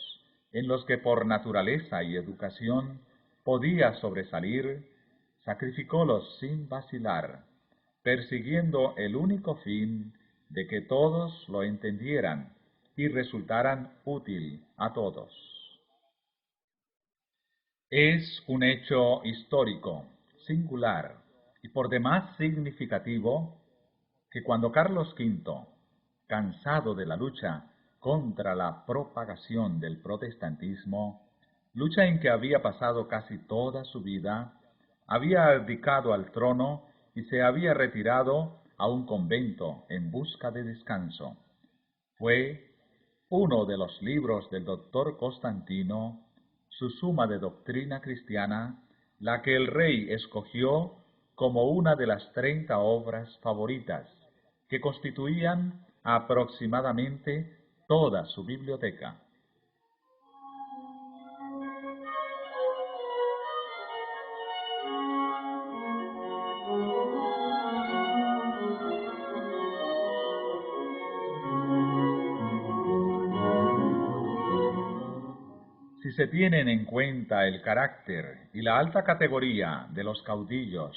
en los que por naturaleza y educación podía sobresalir, sacrificólos sin vacilar, persiguiendo el único fin de que todos lo entendieran y resultaran útil a todos. Es un hecho histórico, singular y por demás significativo que cuando Carlos V, cansado de la lucha contra la propagación del protestantismo, lucha en que había pasado casi toda su vida, había abdicado al trono y se había retirado a un convento en busca de descanso, fue uno de los libros del doctor Constantino, su Suma de Doctrina Cristiana, la que el rey escogió como una de las 30 obras favoritas, que constituían aproximadamente toda su biblioteca. Si se tienen en cuenta el carácter y la alta categoría de los caudillos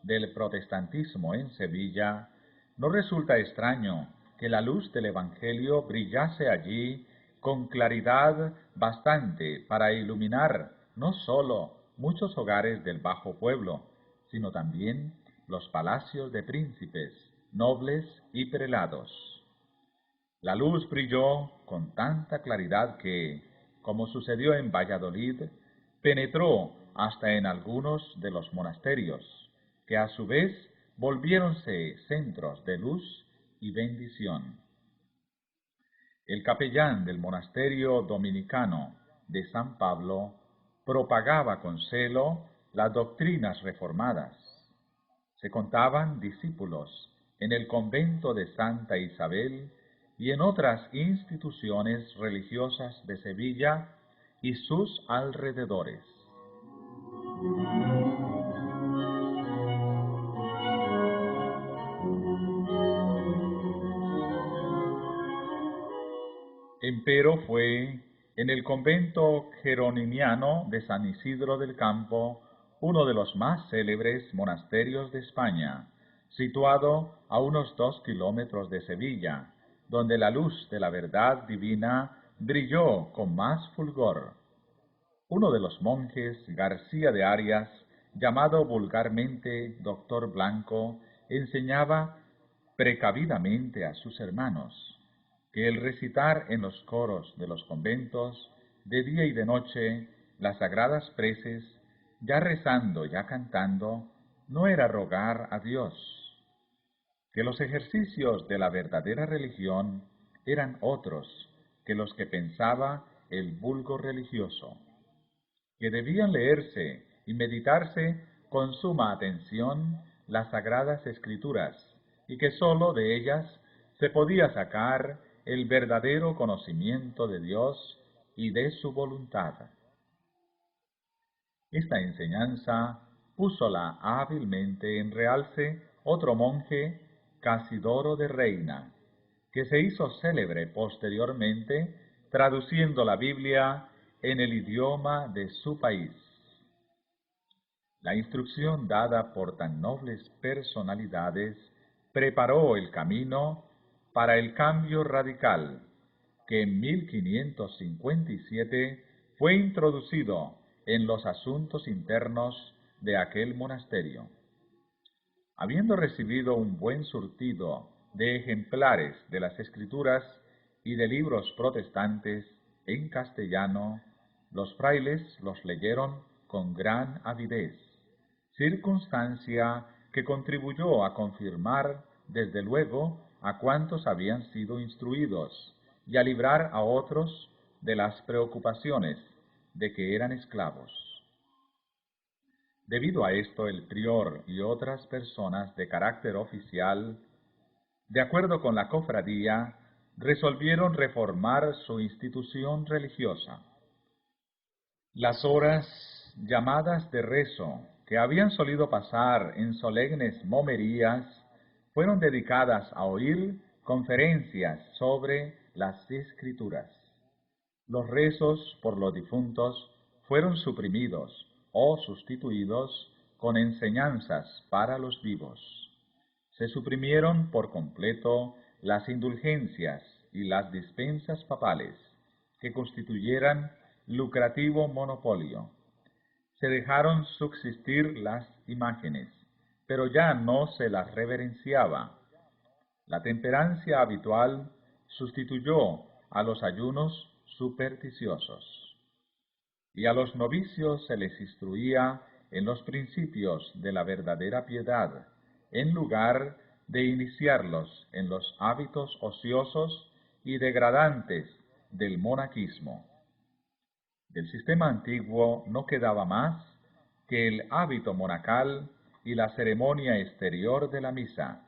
del protestantismo en Sevilla, no resulta extraño que la luz del Evangelio brillase allí con claridad bastante para iluminar no sólo muchos hogares del bajo pueblo, sino también los palacios de príncipes, nobles y prelados. La luz brilló con tanta claridad que, como sucedió en Valladolid, penetró hasta en algunos de los monasterios, que a su vez volviéronse centros de luz y bendición. El capellán del monasterio dominicano de San Pablo propagaba con celo las doctrinas reformadas. Se contaban discípulos en el convento de Santa Isabel y en otras instituciones religiosas de Sevilla y sus alrededores. Empero fue en el convento jeronimiano de San Isidro del Campo uno de los más célebres monasterios de España, situado a unos 2 kilómetros de Sevilla, donde la luz de la verdad divina brilló con más fulgor. Uno de los monjes, García de Arias, llamado vulgarmente Doctor Blanco, enseñaba precavidamente a sus hermanos que el recitar en los coros de los conventos, de día y de noche, las sagradas preces, ya rezando, ya cantando, no era rogar a Dios, que los ejercicios de la verdadera religión eran otros que los que pensaba el vulgo religioso, que debían leerse y meditarse con suma atención las sagradas escrituras, y que sólo de ellas se podía sacar el verdadero conocimiento de Dios y de su voluntad. Esta enseñanza púsola hábilmente en realce otro monje, Casidoro de Reina, que se hizo célebre posteriormente traduciendo la Biblia en el idioma de su país. La instrucción dada por tan nobles personalidades preparó el camino para el cambio radical que en 1557 fue introducido en los asuntos internos de aquel monasterio. Habiendo recibido un buen surtido de ejemplares de las Escrituras y de libros protestantes en castellano, los frailes los leyeron con gran avidez, circunstancia que contribuyó a confirmar desde luego a cuantos habían sido instruidos y a librar a otros de las preocupaciones de que eran esclavos. Debido a esto, el prior y otras personas de carácter oficial de acuerdo con la cofradía, resolvieron reformar su institución religiosa. Las horas llamadas de rezo, que habían solido pasar en solemnes momerías, fueron dedicadas a oír conferencias sobre las Escrituras. Los rezos por los difuntos fueron suprimidos o sustituidos con enseñanzas para los vivos. Se suprimieron por completo las indulgencias y las dispensas papales, que constituyeran lucrativo monopolio. Se dejaron subsistir las imágenes, pero ya no se las reverenciaba. La temperancia habitual sustituyó a los ayunos supersticiosos, y a los novicios se les instruía en los principios de la verdadera piedad, en lugar de iniciarlos en los hábitos ociosos y degradantes del monaquismo. Del sistema antiguo no quedaba más que el hábito monacal y la ceremonia exterior de la misa,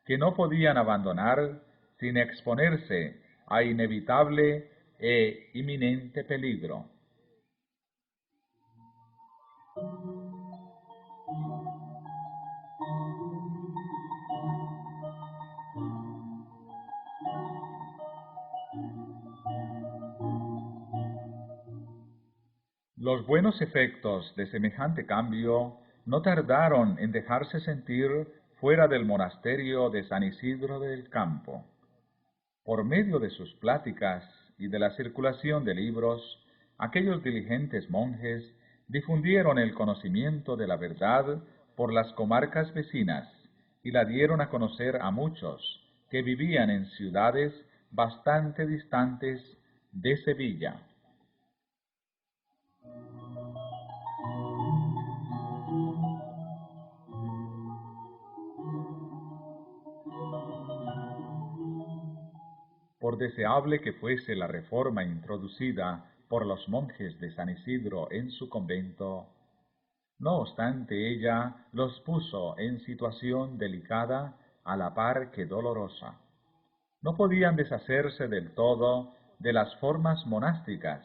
que no podían abandonar sin exponerse a inevitable e inminente peligro. Los buenos efectos de semejante cambio no tardaron en dejarse sentir fuera del monasterio de San Isidro del Campo. Por medio de sus pláticas y de la circulación de libros, aquellos diligentes monjes difundieron el conocimiento de la verdad por las comarcas vecinas y la dieron a conocer a muchos que vivían en ciudades bastante distantes de Sevilla. Por deseable que fuese la reforma introducida por los monjes de San Isidro en su convento, no obstante ella los puso en situación delicada a la par que dolorosa. No podían deshacerse del todo de las formas monásticas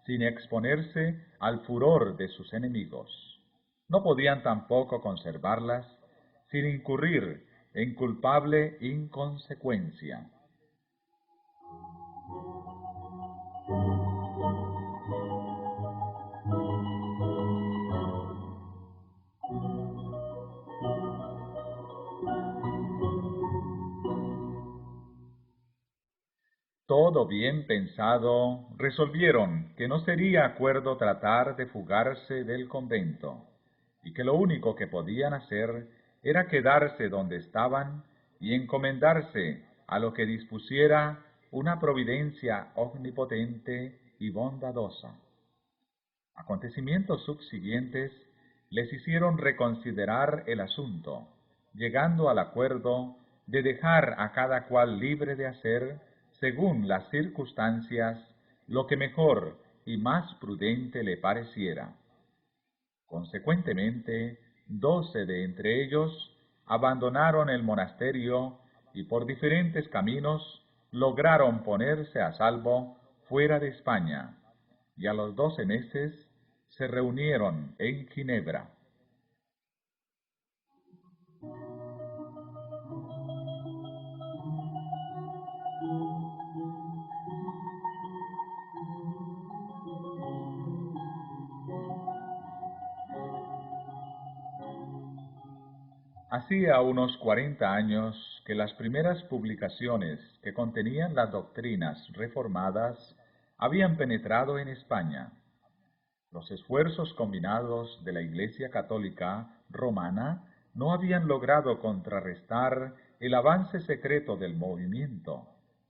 sin exponerse al furor de sus enemigos. No podían tampoco conservarlas sin incurrir en culpable inconsecuencia. Todo bien pensado, resolvieron que no sería acuerdo tratar de fugarse del convento, y que lo único que podían hacer era quedarse donde estaban y encomendarse a lo que dispusiera una providencia omnipotente y bondadosa. Acontecimientos subsiguientes les hicieron reconsiderar el asunto, llegando al acuerdo de dejar a cada cual libre de hacer, según las circunstancias, lo que mejor y más prudente le pareciera. Consecuentemente, 12 de entre ellos abandonaron el monasterio y por diferentes caminos lograron ponerse a salvo fuera de España, y a los 12 meses se reunieron en Ginebra. Hacía unos 40 años que las primeras publicaciones que contenían las doctrinas reformadas habían penetrado en España. Los esfuerzos combinados de la Iglesia Católica Romana no habían logrado contrarrestar el avance secreto del movimiento,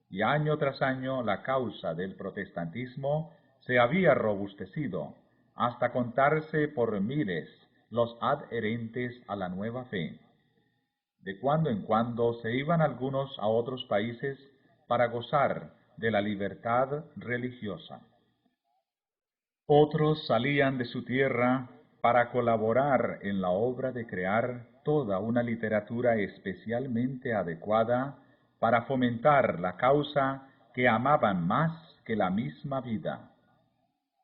y año tras año la causa del protestantismo se había robustecido, hasta contarse por miles los adherentes a la nueva fe. De cuando en cuando se iban algunos a otros países para gozar de la libertad religiosa. Otros salían de su tierra para colaborar en la obra de crear toda una literatura especialmente adecuada para fomentar la causa que amaban más que la misma vida.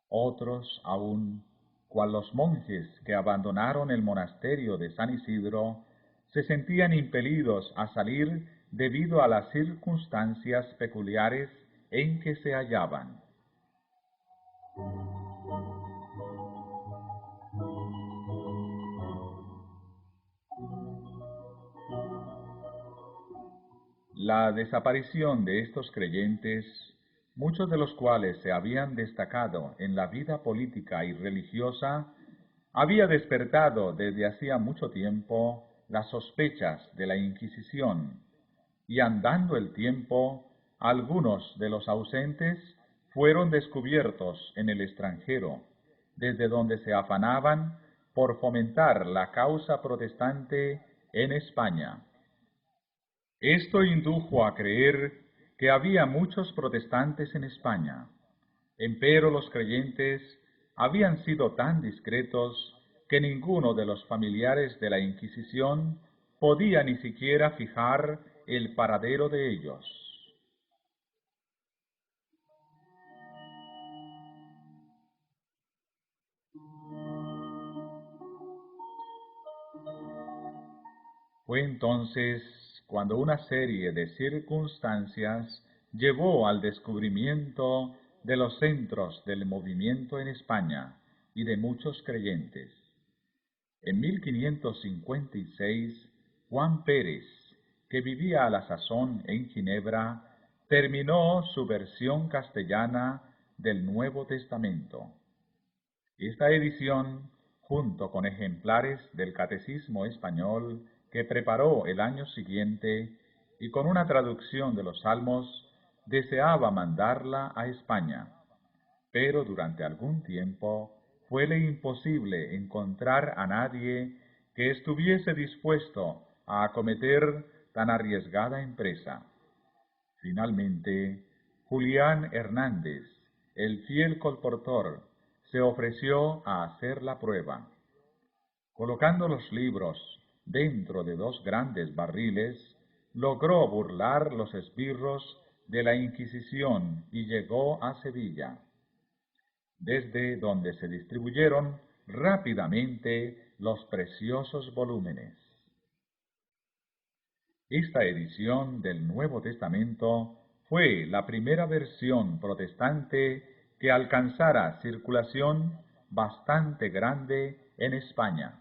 Otros aún, cual los monjes que abandonaron el monasterio de San Isidro, se sentían impelidos a salir debido a las circunstancias peculiares en que se hallaban. La desaparición de estos creyentes, muchos de los cuales se habían destacado en la vida política y religiosa, había despertado desde hacía mucho tiempo las sospechas de la Inquisición, y andando el tiempo, algunos de los ausentes fueron descubiertos en el extranjero, desde donde se afanaban por fomentar la causa protestante en España. Esto indujo a creer que había muchos protestantes en España, empero los creyentes habían sido tan discretos que ninguno de los familiares de la Inquisición podía ni siquiera fijar el paradero de ellos. Fue entonces cuando una serie de circunstancias llevó al descubrimiento de los centros del movimiento en España y de muchos creyentes. En 1556, Juan Pérez, que vivía a la sazón en Ginebra, terminó su versión castellana del Nuevo Testamento. Esta edición, junto con ejemplares del Catecismo español que preparó el año siguiente y con una traducción de los Salmos, deseaba mandarla a España, pero durante algún tiempo fuele imposible encontrar a nadie que estuviese dispuesto a acometer tan arriesgada empresa. Finalmente, Julián Hernández, el fiel colportor, se ofreció a hacer la prueba. Colocando los libros dentro de dos grandes barriles, logró burlar los esbirros de la Inquisición y llegó a Sevilla, desde donde se distribuyeron rápidamente los preciosos volúmenes. Esta edición del Nuevo Testamento fue la primera versión protestante que alcanzara circulación bastante grande en España.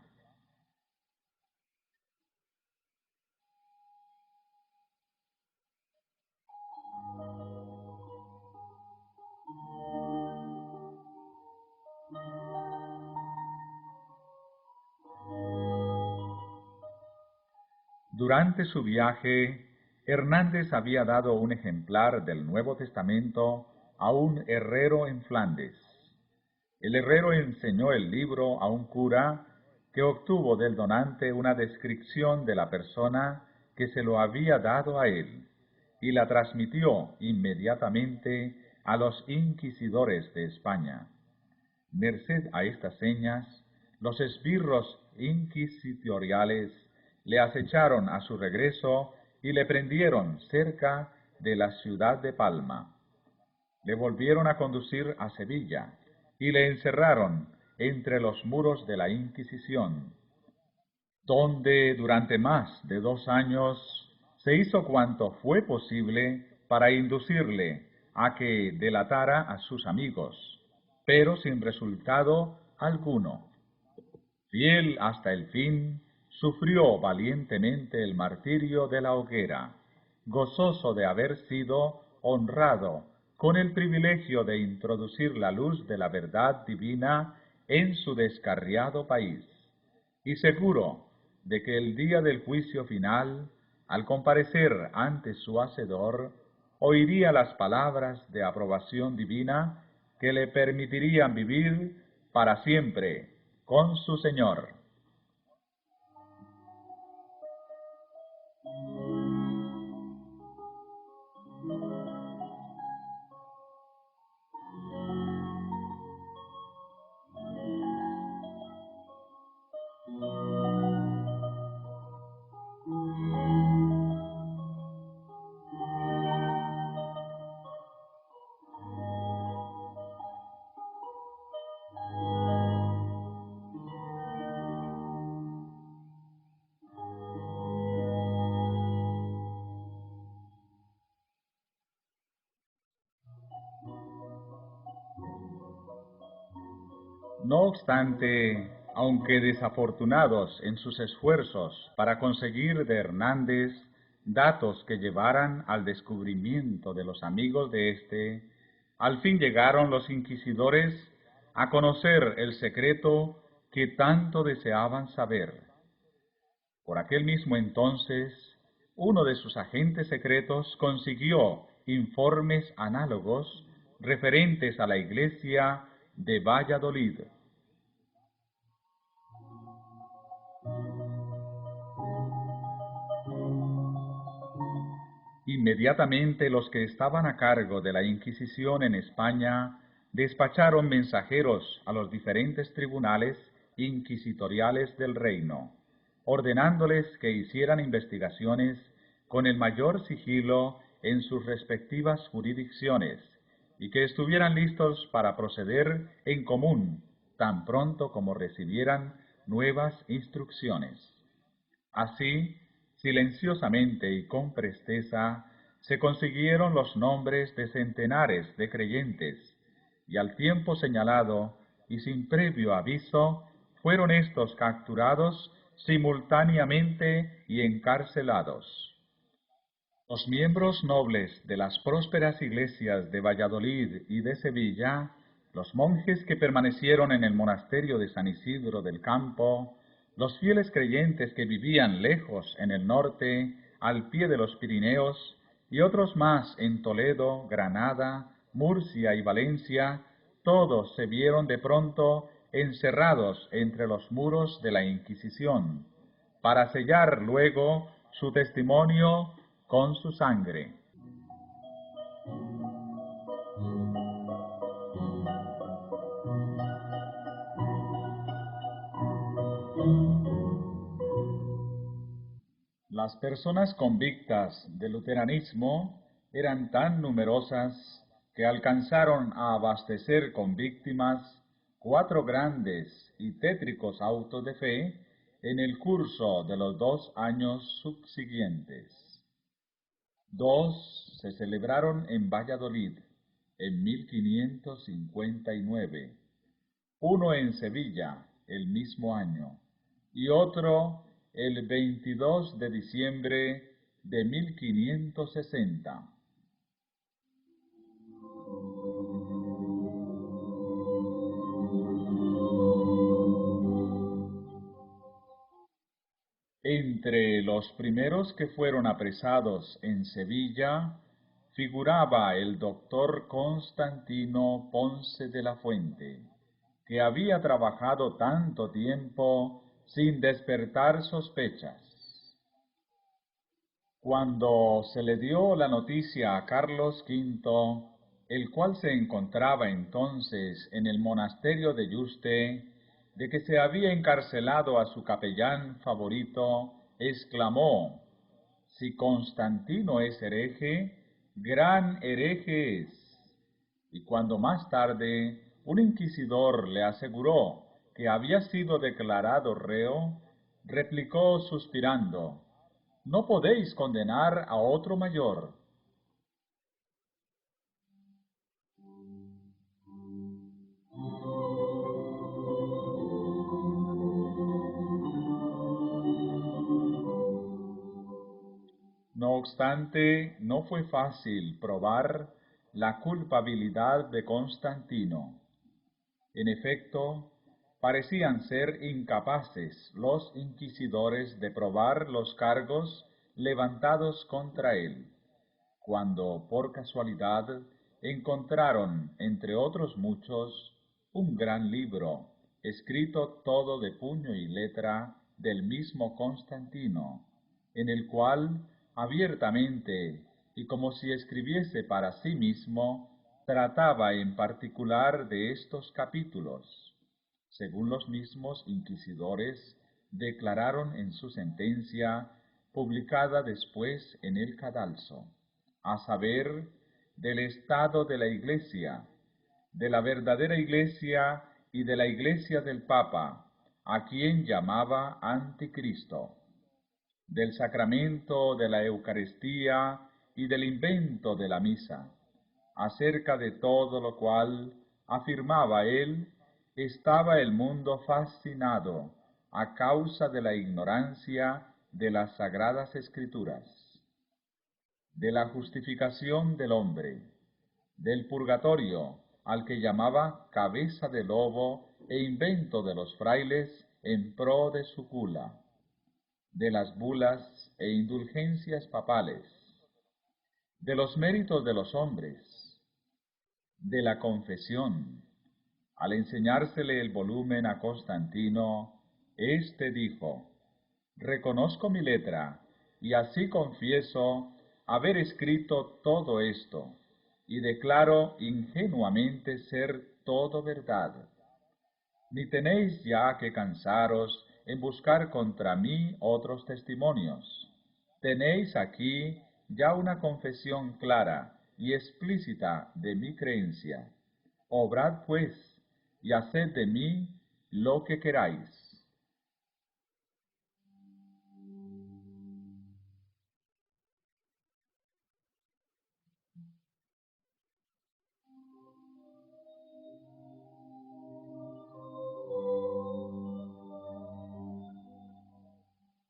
Durante su viaje, Hernández había dado un ejemplar del Nuevo Testamento a un herrero en Flandes. El herrero enseñó el libro a un cura que obtuvo del donante una descripción de la persona que se lo había dado a él y la transmitió inmediatamente a los inquisidores de España. Merced a estas señas, los esbirros inquisitoriales le acecharon a su regreso y le prendieron cerca de la ciudad de Palma. Le volvieron a conducir a Sevilla y le encerraron entre los muros de la Inquisición, donde durante más de 2 años se hizo cuanto fue posible para inducirle a que delatara a sus amigos, pero sin resultado alguno. Fiel hasta el fin, sufrió valientemente el martirio de la hoguera, gozoso de haber sido honrado con el privilegio de introducir la luz de la verdad divina en su descarriado país, y seguro de que el día del juicio final, al comparecer ante su Hacedor, oiría las palabras de aprobación divina que le permitirían vivir para siempre con su Señor. No obstante, aunque desafortunados en sus esfuerzos para conseguir de Hernández datos que llevaran al descubrimiento de los amigos de éste, al fin llegaron los inquisidores a conocer el secreto que tanto deseaban saber. Por aquel mismo entonces, uno de sus agentes secretos consiguió informes análogos referentes a la iglesia de Valladolid. Inmediatamente los que estaban a cargo de la Inquisición en España despacharon mensajeros a los diferentes tribunales inquisitoriales del reino, ordenándoles que hicieran investigaciones con el mayor sigilo en sus respectivas jurisdicciones y que estuvieran listos para proceder en común tan pronto como recibieran nuevas instrucciones. Así, silenciosamente y con presteza, se consiguieron los nombres de centenares de creyentes, y al tiempo señalado y sin previo aviso, fueron éstos capturados simultáneamente y encarcelados. Los miembros nobles de las prósperas iglesias de Valladolid y de Sevilla, los monjes que permanecieron en el monasterio de San Isidro del Campo, los fieles creyentes que vivían lejos en el norte, al pie de los Pirineos, y otros más en Toledo, Granada, Murcia y Valencia, todos se vieron de pronto encerrados entre los muros de la Inquisición, para sellar luego su testimonio con su sangre. Las personas convictas del luteranismo eran tan numerosas que alcanzaron a abastecer con víctimas 4 grandes y tétricos autos de fe en el curso de los 2 años subsiguientes. 2 se celebraron en Valladolid en 1559, uno en Sevilla el mismo año y otro el 22 de diciembre de 1560. Entre los primeros que fueron apresados en Sevilla figuraba el doctor Constantino Ponce de la Fuente, que había trabajado tanto tiempo sin despertar sospechas. Cuando se le dio la noticia a Carlos V, el cual se encontraba entonces en el monasterio de Yuste, de que se había encarcelado a su capellán favorito, exclamó: «Si Constantino es hereje, gran hereje es». Y cuando más tarde un inquisidor le aseguró que había sido declarado reo, replicó suspirando: «No podéis condenar a otro mayor». No obstante, no fue fácil probar la culpabilidad de Constantino. En efecto, parecían ser incapaces los inquisidores de probar los cargos levantados contra él, cuando por casualidad encontraron, entre otros muchos, un gran libro, escrito todo de puño y letra del mismo Constantino, en el cual, abiertamente y como si escribiese para sí mismo, trataba en particular de estos capítulos. Según los mismos inquisidores declararon en su sentencia, publicada después en el cadalso, a saber, del estado de la Iglesia, de la verdadera Iglesia y de la Iglesia del Papa, a quien llamaba Anticristo, del sacramento de la Eucaristía y del invento de la misa, acerca de todo lo cual, afirmaba él, estaba el mundo fascinado a causa de la ignorancia de las sagradas escrituras, de la justificación del hombre, del purgatorio, al que llamaba cabeza de lobo e invento de los frailes en pro de su gula, de las bulas e indulgencias papales, de los méritos de los hombres, de la confesión. Al enseñársele el volumen a Constantino, éste dijo: reconozco mi letra, y así confieso haber escrito todo esto, y declaro ingenuamente ser todo verdad. Ni tenéis ya que cansaros en buscar contra mí otros testimonios. Tenéis aquí ya una confesión clara y explícita de mi creencia. Obrad pues, y haced de mí lo que queráis.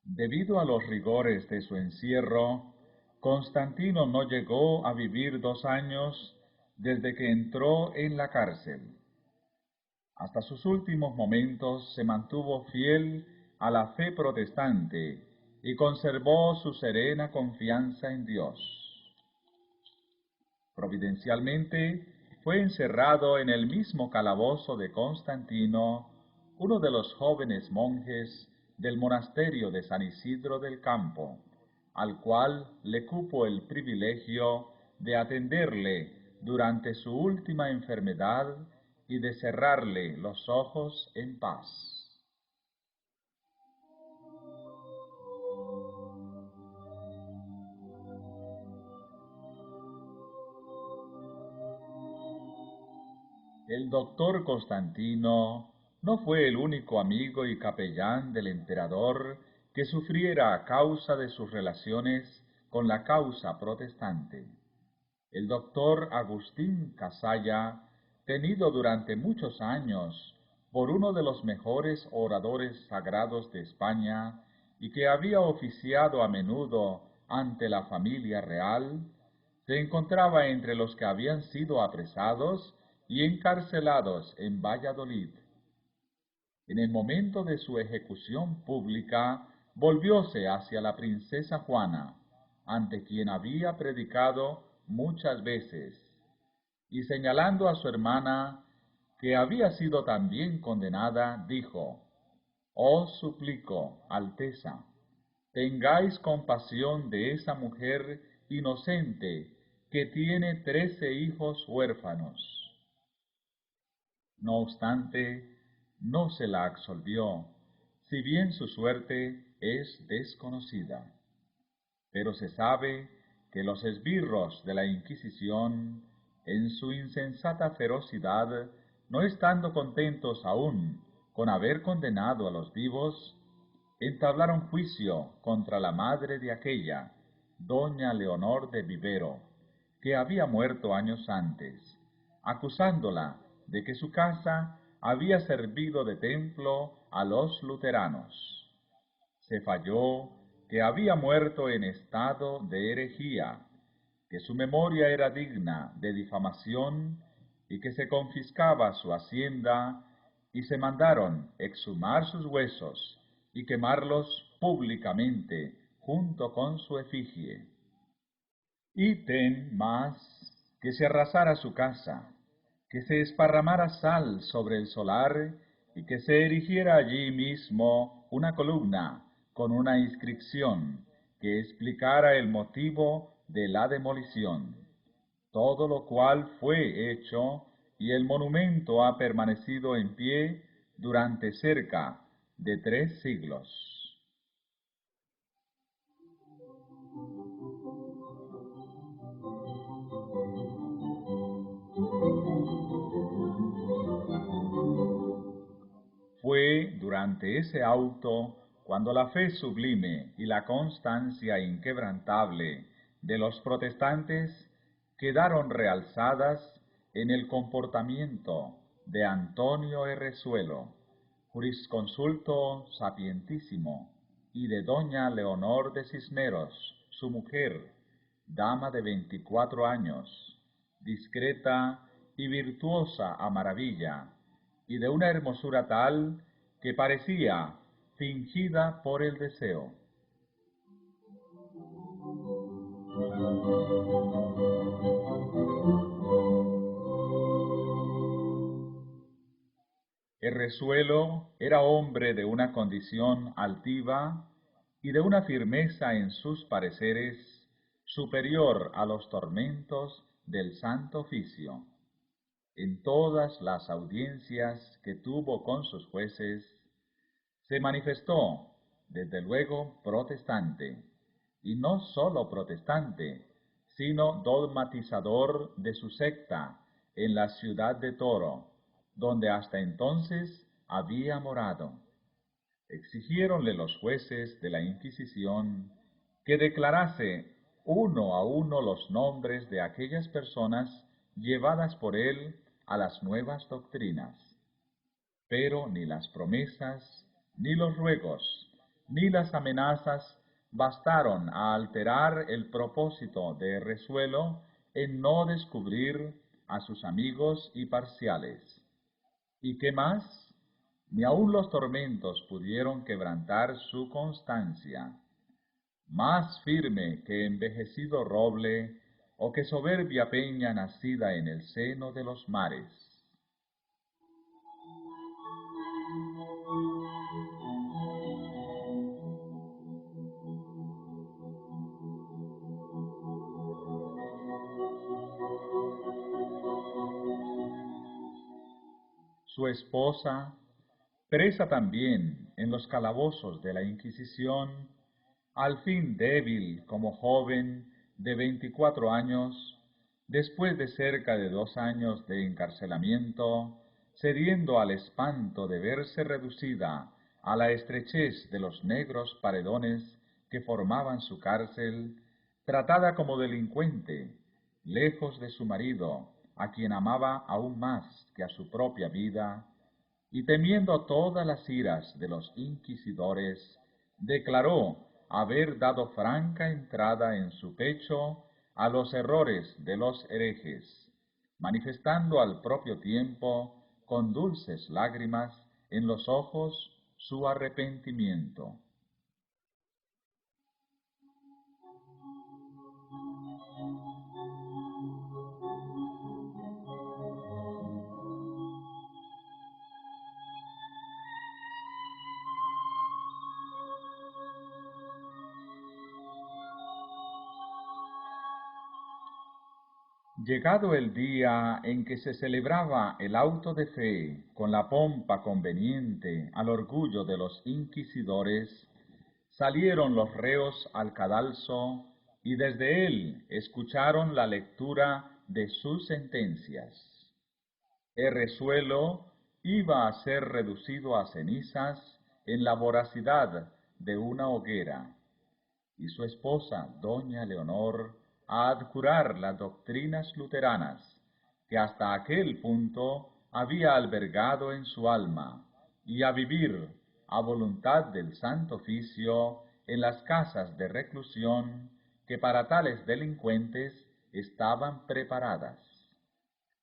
Debido a los rigores de su encierro, Constantino no llegó a vivir 2 años desde que entró en la cárcel. Hasta sus últimos momentos se mantuvo fiel a la fe protestante y conservó su serena confianza en Dios. Providencialmente, fue encerrado en el mismo calabozo de Constantino uno de los jóvenes monjes del monasterio de San Isidro del Campo, al cual le cupo el privilegio de atenderle durante su última enfermedad y de cerrarle los ojos en paz. El doctor Constantino no fue el único amigo y capellán del emperador que sufriera a causa de sus relaciones con la causa protestante. El doctor Agustín Casalla, tenido durante muchos años por uno de los mejores oradores sagrados de España y que había oficiado a menudo ante la familia real, se encontraba entre los que habían sido apresados y encarcelados en Valladolid. En el momento de su ejecución pública, volvióse hacia la princesa Juana, ante quien había predicado muchas veces, y señalando a su hermana, que había sido también condenada, dijo: «Os suplico, Alteza, tengáis compasión de esa mujer inocente que tiene 13 hijos huérfanos». No obstante, no se la absolvió, si bien su suerte es desconocida. Pero se sabe que los esbirros de la Inquisición, en su insensata ferocidad, no estando contentos aún con haber condenado a los vivos, entablaron juicio contra la madre de aquella, doña Leonor de Vivero, que había muerto años antes, acusándola de que su casa había servido de templo a los luteranos. Se falló que había muerto en estado de herejía, que su memoria era digna de difamación y que se confiscaba su hacienda, y se mandaron exhumar sus huesos y quemarlos públicamente junto con su efigie. Ítem más que se arrasara su casa, que se esparramara sal sobre el solar y que se erigiera allí mismo una columna con una inscripción que explicara el motivo de la demolición. Todo lo cual fue hecho y el monumento ha permanecido en pie durante cerca de 3 siglos. Fue durante ese auto cuando la fe sublime y la constancia inquebrantable de los protestantes quedaron realzadas en el comportamiento de Antonio Errezuelo, jurisconsulto sapientísimo, y de doña Leonor de Cisneros, su mujer, dama de 24 años, discreta y virtuosa a maravilla, y de una hermosura tal que parecía fingida por el deseo. Errezuelo era hombre de una condición altiva y de una firmeza en sus pareceres superior a los tormentos del Santo Oficio. En todas las audiencias que tuvo con sus jueces, se manifestó, desde luego, protestante, y no sólo protestante, sino dogmatizador de su secta en la ciudad de Toro, donde hasta entonces había morado. Exigiéronle los jueces de la Inquisición que declarase uno a uno los nombres de aquellas personas llevadas por él a las nuevas doctrinas. Pero ni las promesas, ni los ruegos, ni las amenazas bastaron a alterar el propósito de Errezuelo en no descubrir a sus amigos y parciales. ¿Y qué más? Ni aun los tormentos pudieron quebrantar su constancia. Más firme que envejecido roble, o que soberbia peña nacida en el seno de los mares. Su esposa, presa también en los calabozos de la Inquisición, al fin débil como joven de 24 años, después de cerca de 2 años de encarcelamiento, cediendo al espanto de verse reducida a la estrechez de los negros paredones que formaban su cárcel, tratada como delincuente, lejos de su marido, a quien amaba aún más que a su propia vida, y temiendo todas las iras de los inquisidores, declaró haber dado franca entrada en su pecho a los errores de los herejes, manifestando al propio tiempo, con dulces lágrimas en los ojos, su arrepentimiento. Llegado el día en que se celebraba el auto de fe con la pompa conveniente al orgullo de los inquisidores, salieron los reos al cadalso y desde él escucharon la lectura de sus sentencias. Errezuelo iba a ser reducido a cenizas en la voracidad de una hoguera, y su esposa, doña Leonor, a adjurar las doctrinas luteranas que hasta aquel punto había albergado en su alma, y a vivir a voluntad del Santo Oficio en las casas de reclusión que para tales delincuentes estaban preparadas.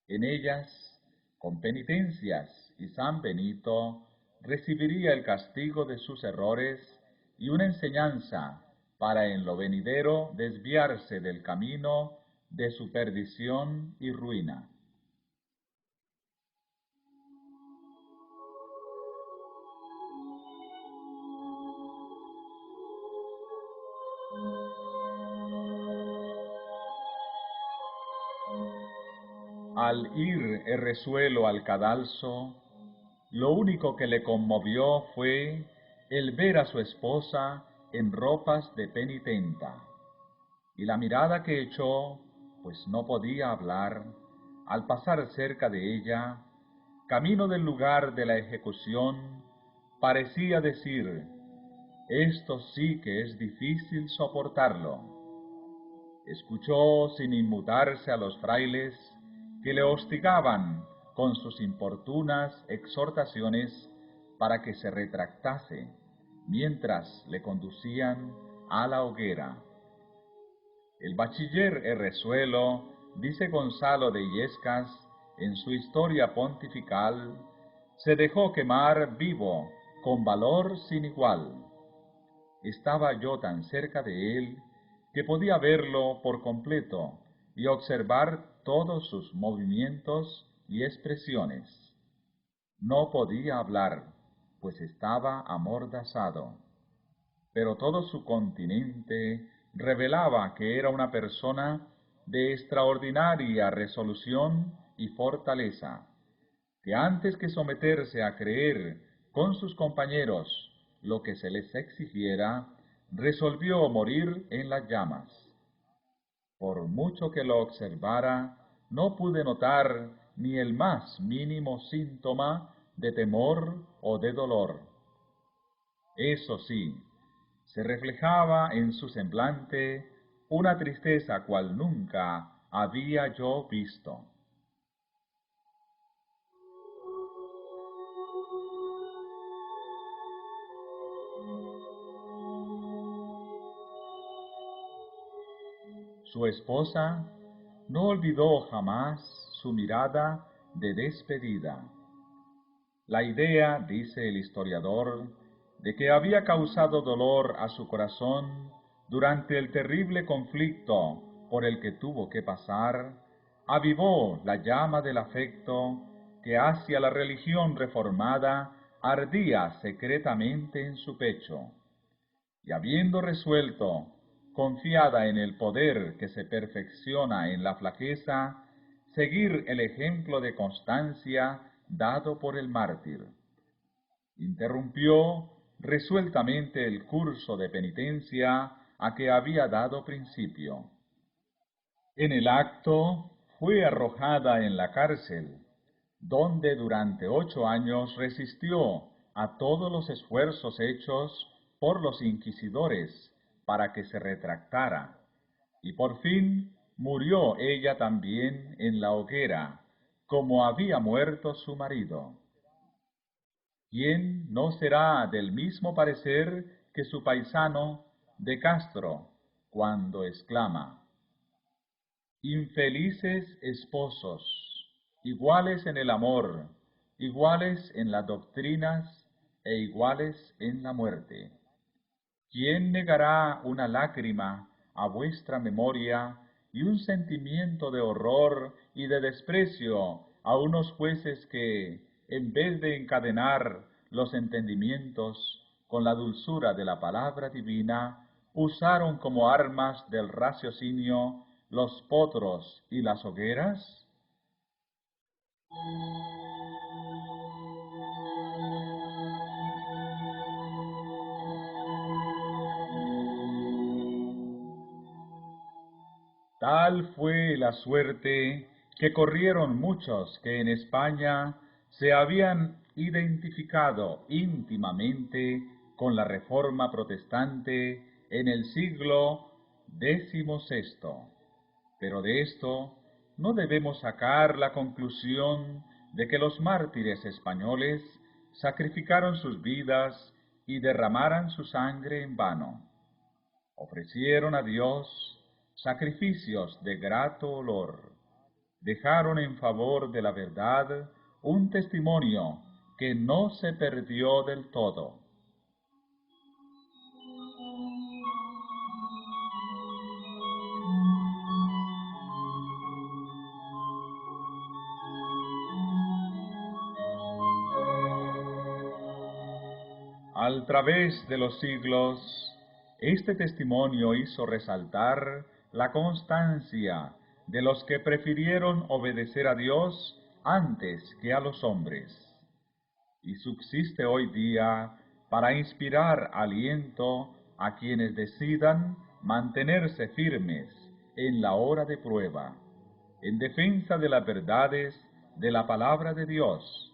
En ellas, con penitencias y San Benito, recibiría el castigo de sus errores y una enseñanza para en lo venidero desviarse del camino de su perdición y ruina. Al ir Errezuelo al cadalso, lo único que le conmovió fue el ver a su esposa en ropas de penitenta, y la mirada que echó, pues no podía hablar, al pasar cerca de ella, camino del lugar de la ejecución, parecía decir: esto sí que es difícil soportarlo. Escuchó sin inmutarse a los frailes que le hostigaban con sus importunas exhortaciones para que se retractase, mientras le conducían a la hoguera. El bachiller Herrezuelo, dice Gonzalo de Illescas en su Historia Pontifical, se dejó quemar vivo, con valor sin igual. Estaba yo tan cerca de él que podía verlo por completo y observar todos sus movimientos y expresiones. No podía hablar, pues estaba amordazado, pero todo su continente revelaba que era una persona de extraordinaria resolución y fortaleza, que antes que someterse a creer con sus compañeros lo que se les exigiera, resolvió morir en las llamas. Por mucho que lo observara, no pude notar ni el más mínimo síntoma de temor o de dolor. Eso sí, se reflejaba en su semblante una tristeza cual nunca había yo visto. Su esposa no olvidó jamás su mirada de despedida. La idea, dice el historiador, de que había causado dolor a su corazón durante el terrible conflicto por el que tuvo que pasar, avivó la llama del afecto que hacia la religión reformada ardía secretamente en su pecho. Y habiendo resuelto, confiada en el poder que se perfecciona en la flaqueza, seguir el ejemplo de constancia dado por el mártir, interrumpió resueltamente el curso de penitencia a que había dado principio. En el acto fue arrojada en la cárcel, donde durante 8 años resistió a todos los esfuerzos hechos por los inquisidores para que se retractara, y por fin murió ella también en la hoguera, como había muerto su marido. ¿Quién no será del mismo parecer que su paisano de Castro, cuando exclama: infelices esposos, iguales en el amor, iguales en las doctrinas e iguales en la muerte? ¿Quién negará una lágrima a vuestra memoria y un sentimiento de horror y de desprecio a unos jueces que, en vez de encadenar los entendimientos con la dulzura de la palabra divina, usaron como armas del raciocinio los potros y las hogueras? Tal fue la suerte que corrieron muchos que en España se habían identificado íntimamente con la Reforma Protestante en el siglo XVI. Pero de esto no debemos sacar la conclusión de que los mártires españoles sacrificaron sus vidas y derramaran su sangre en vano. Ofrecieron a Dios sacrificios de grato olor, dejaron en favor de la verdad un testimonio que no se perdió del todo. Al través de los siglos, este testimonio hizo resaltar la constancia de los que prefirieron obedecer a Dios antes que a los hombres, y subsiste hoy día para inspirar aliento a quienes decidan mantenerse firmes en la hora de prueba, en defensa de las verdades de la palabra de Dios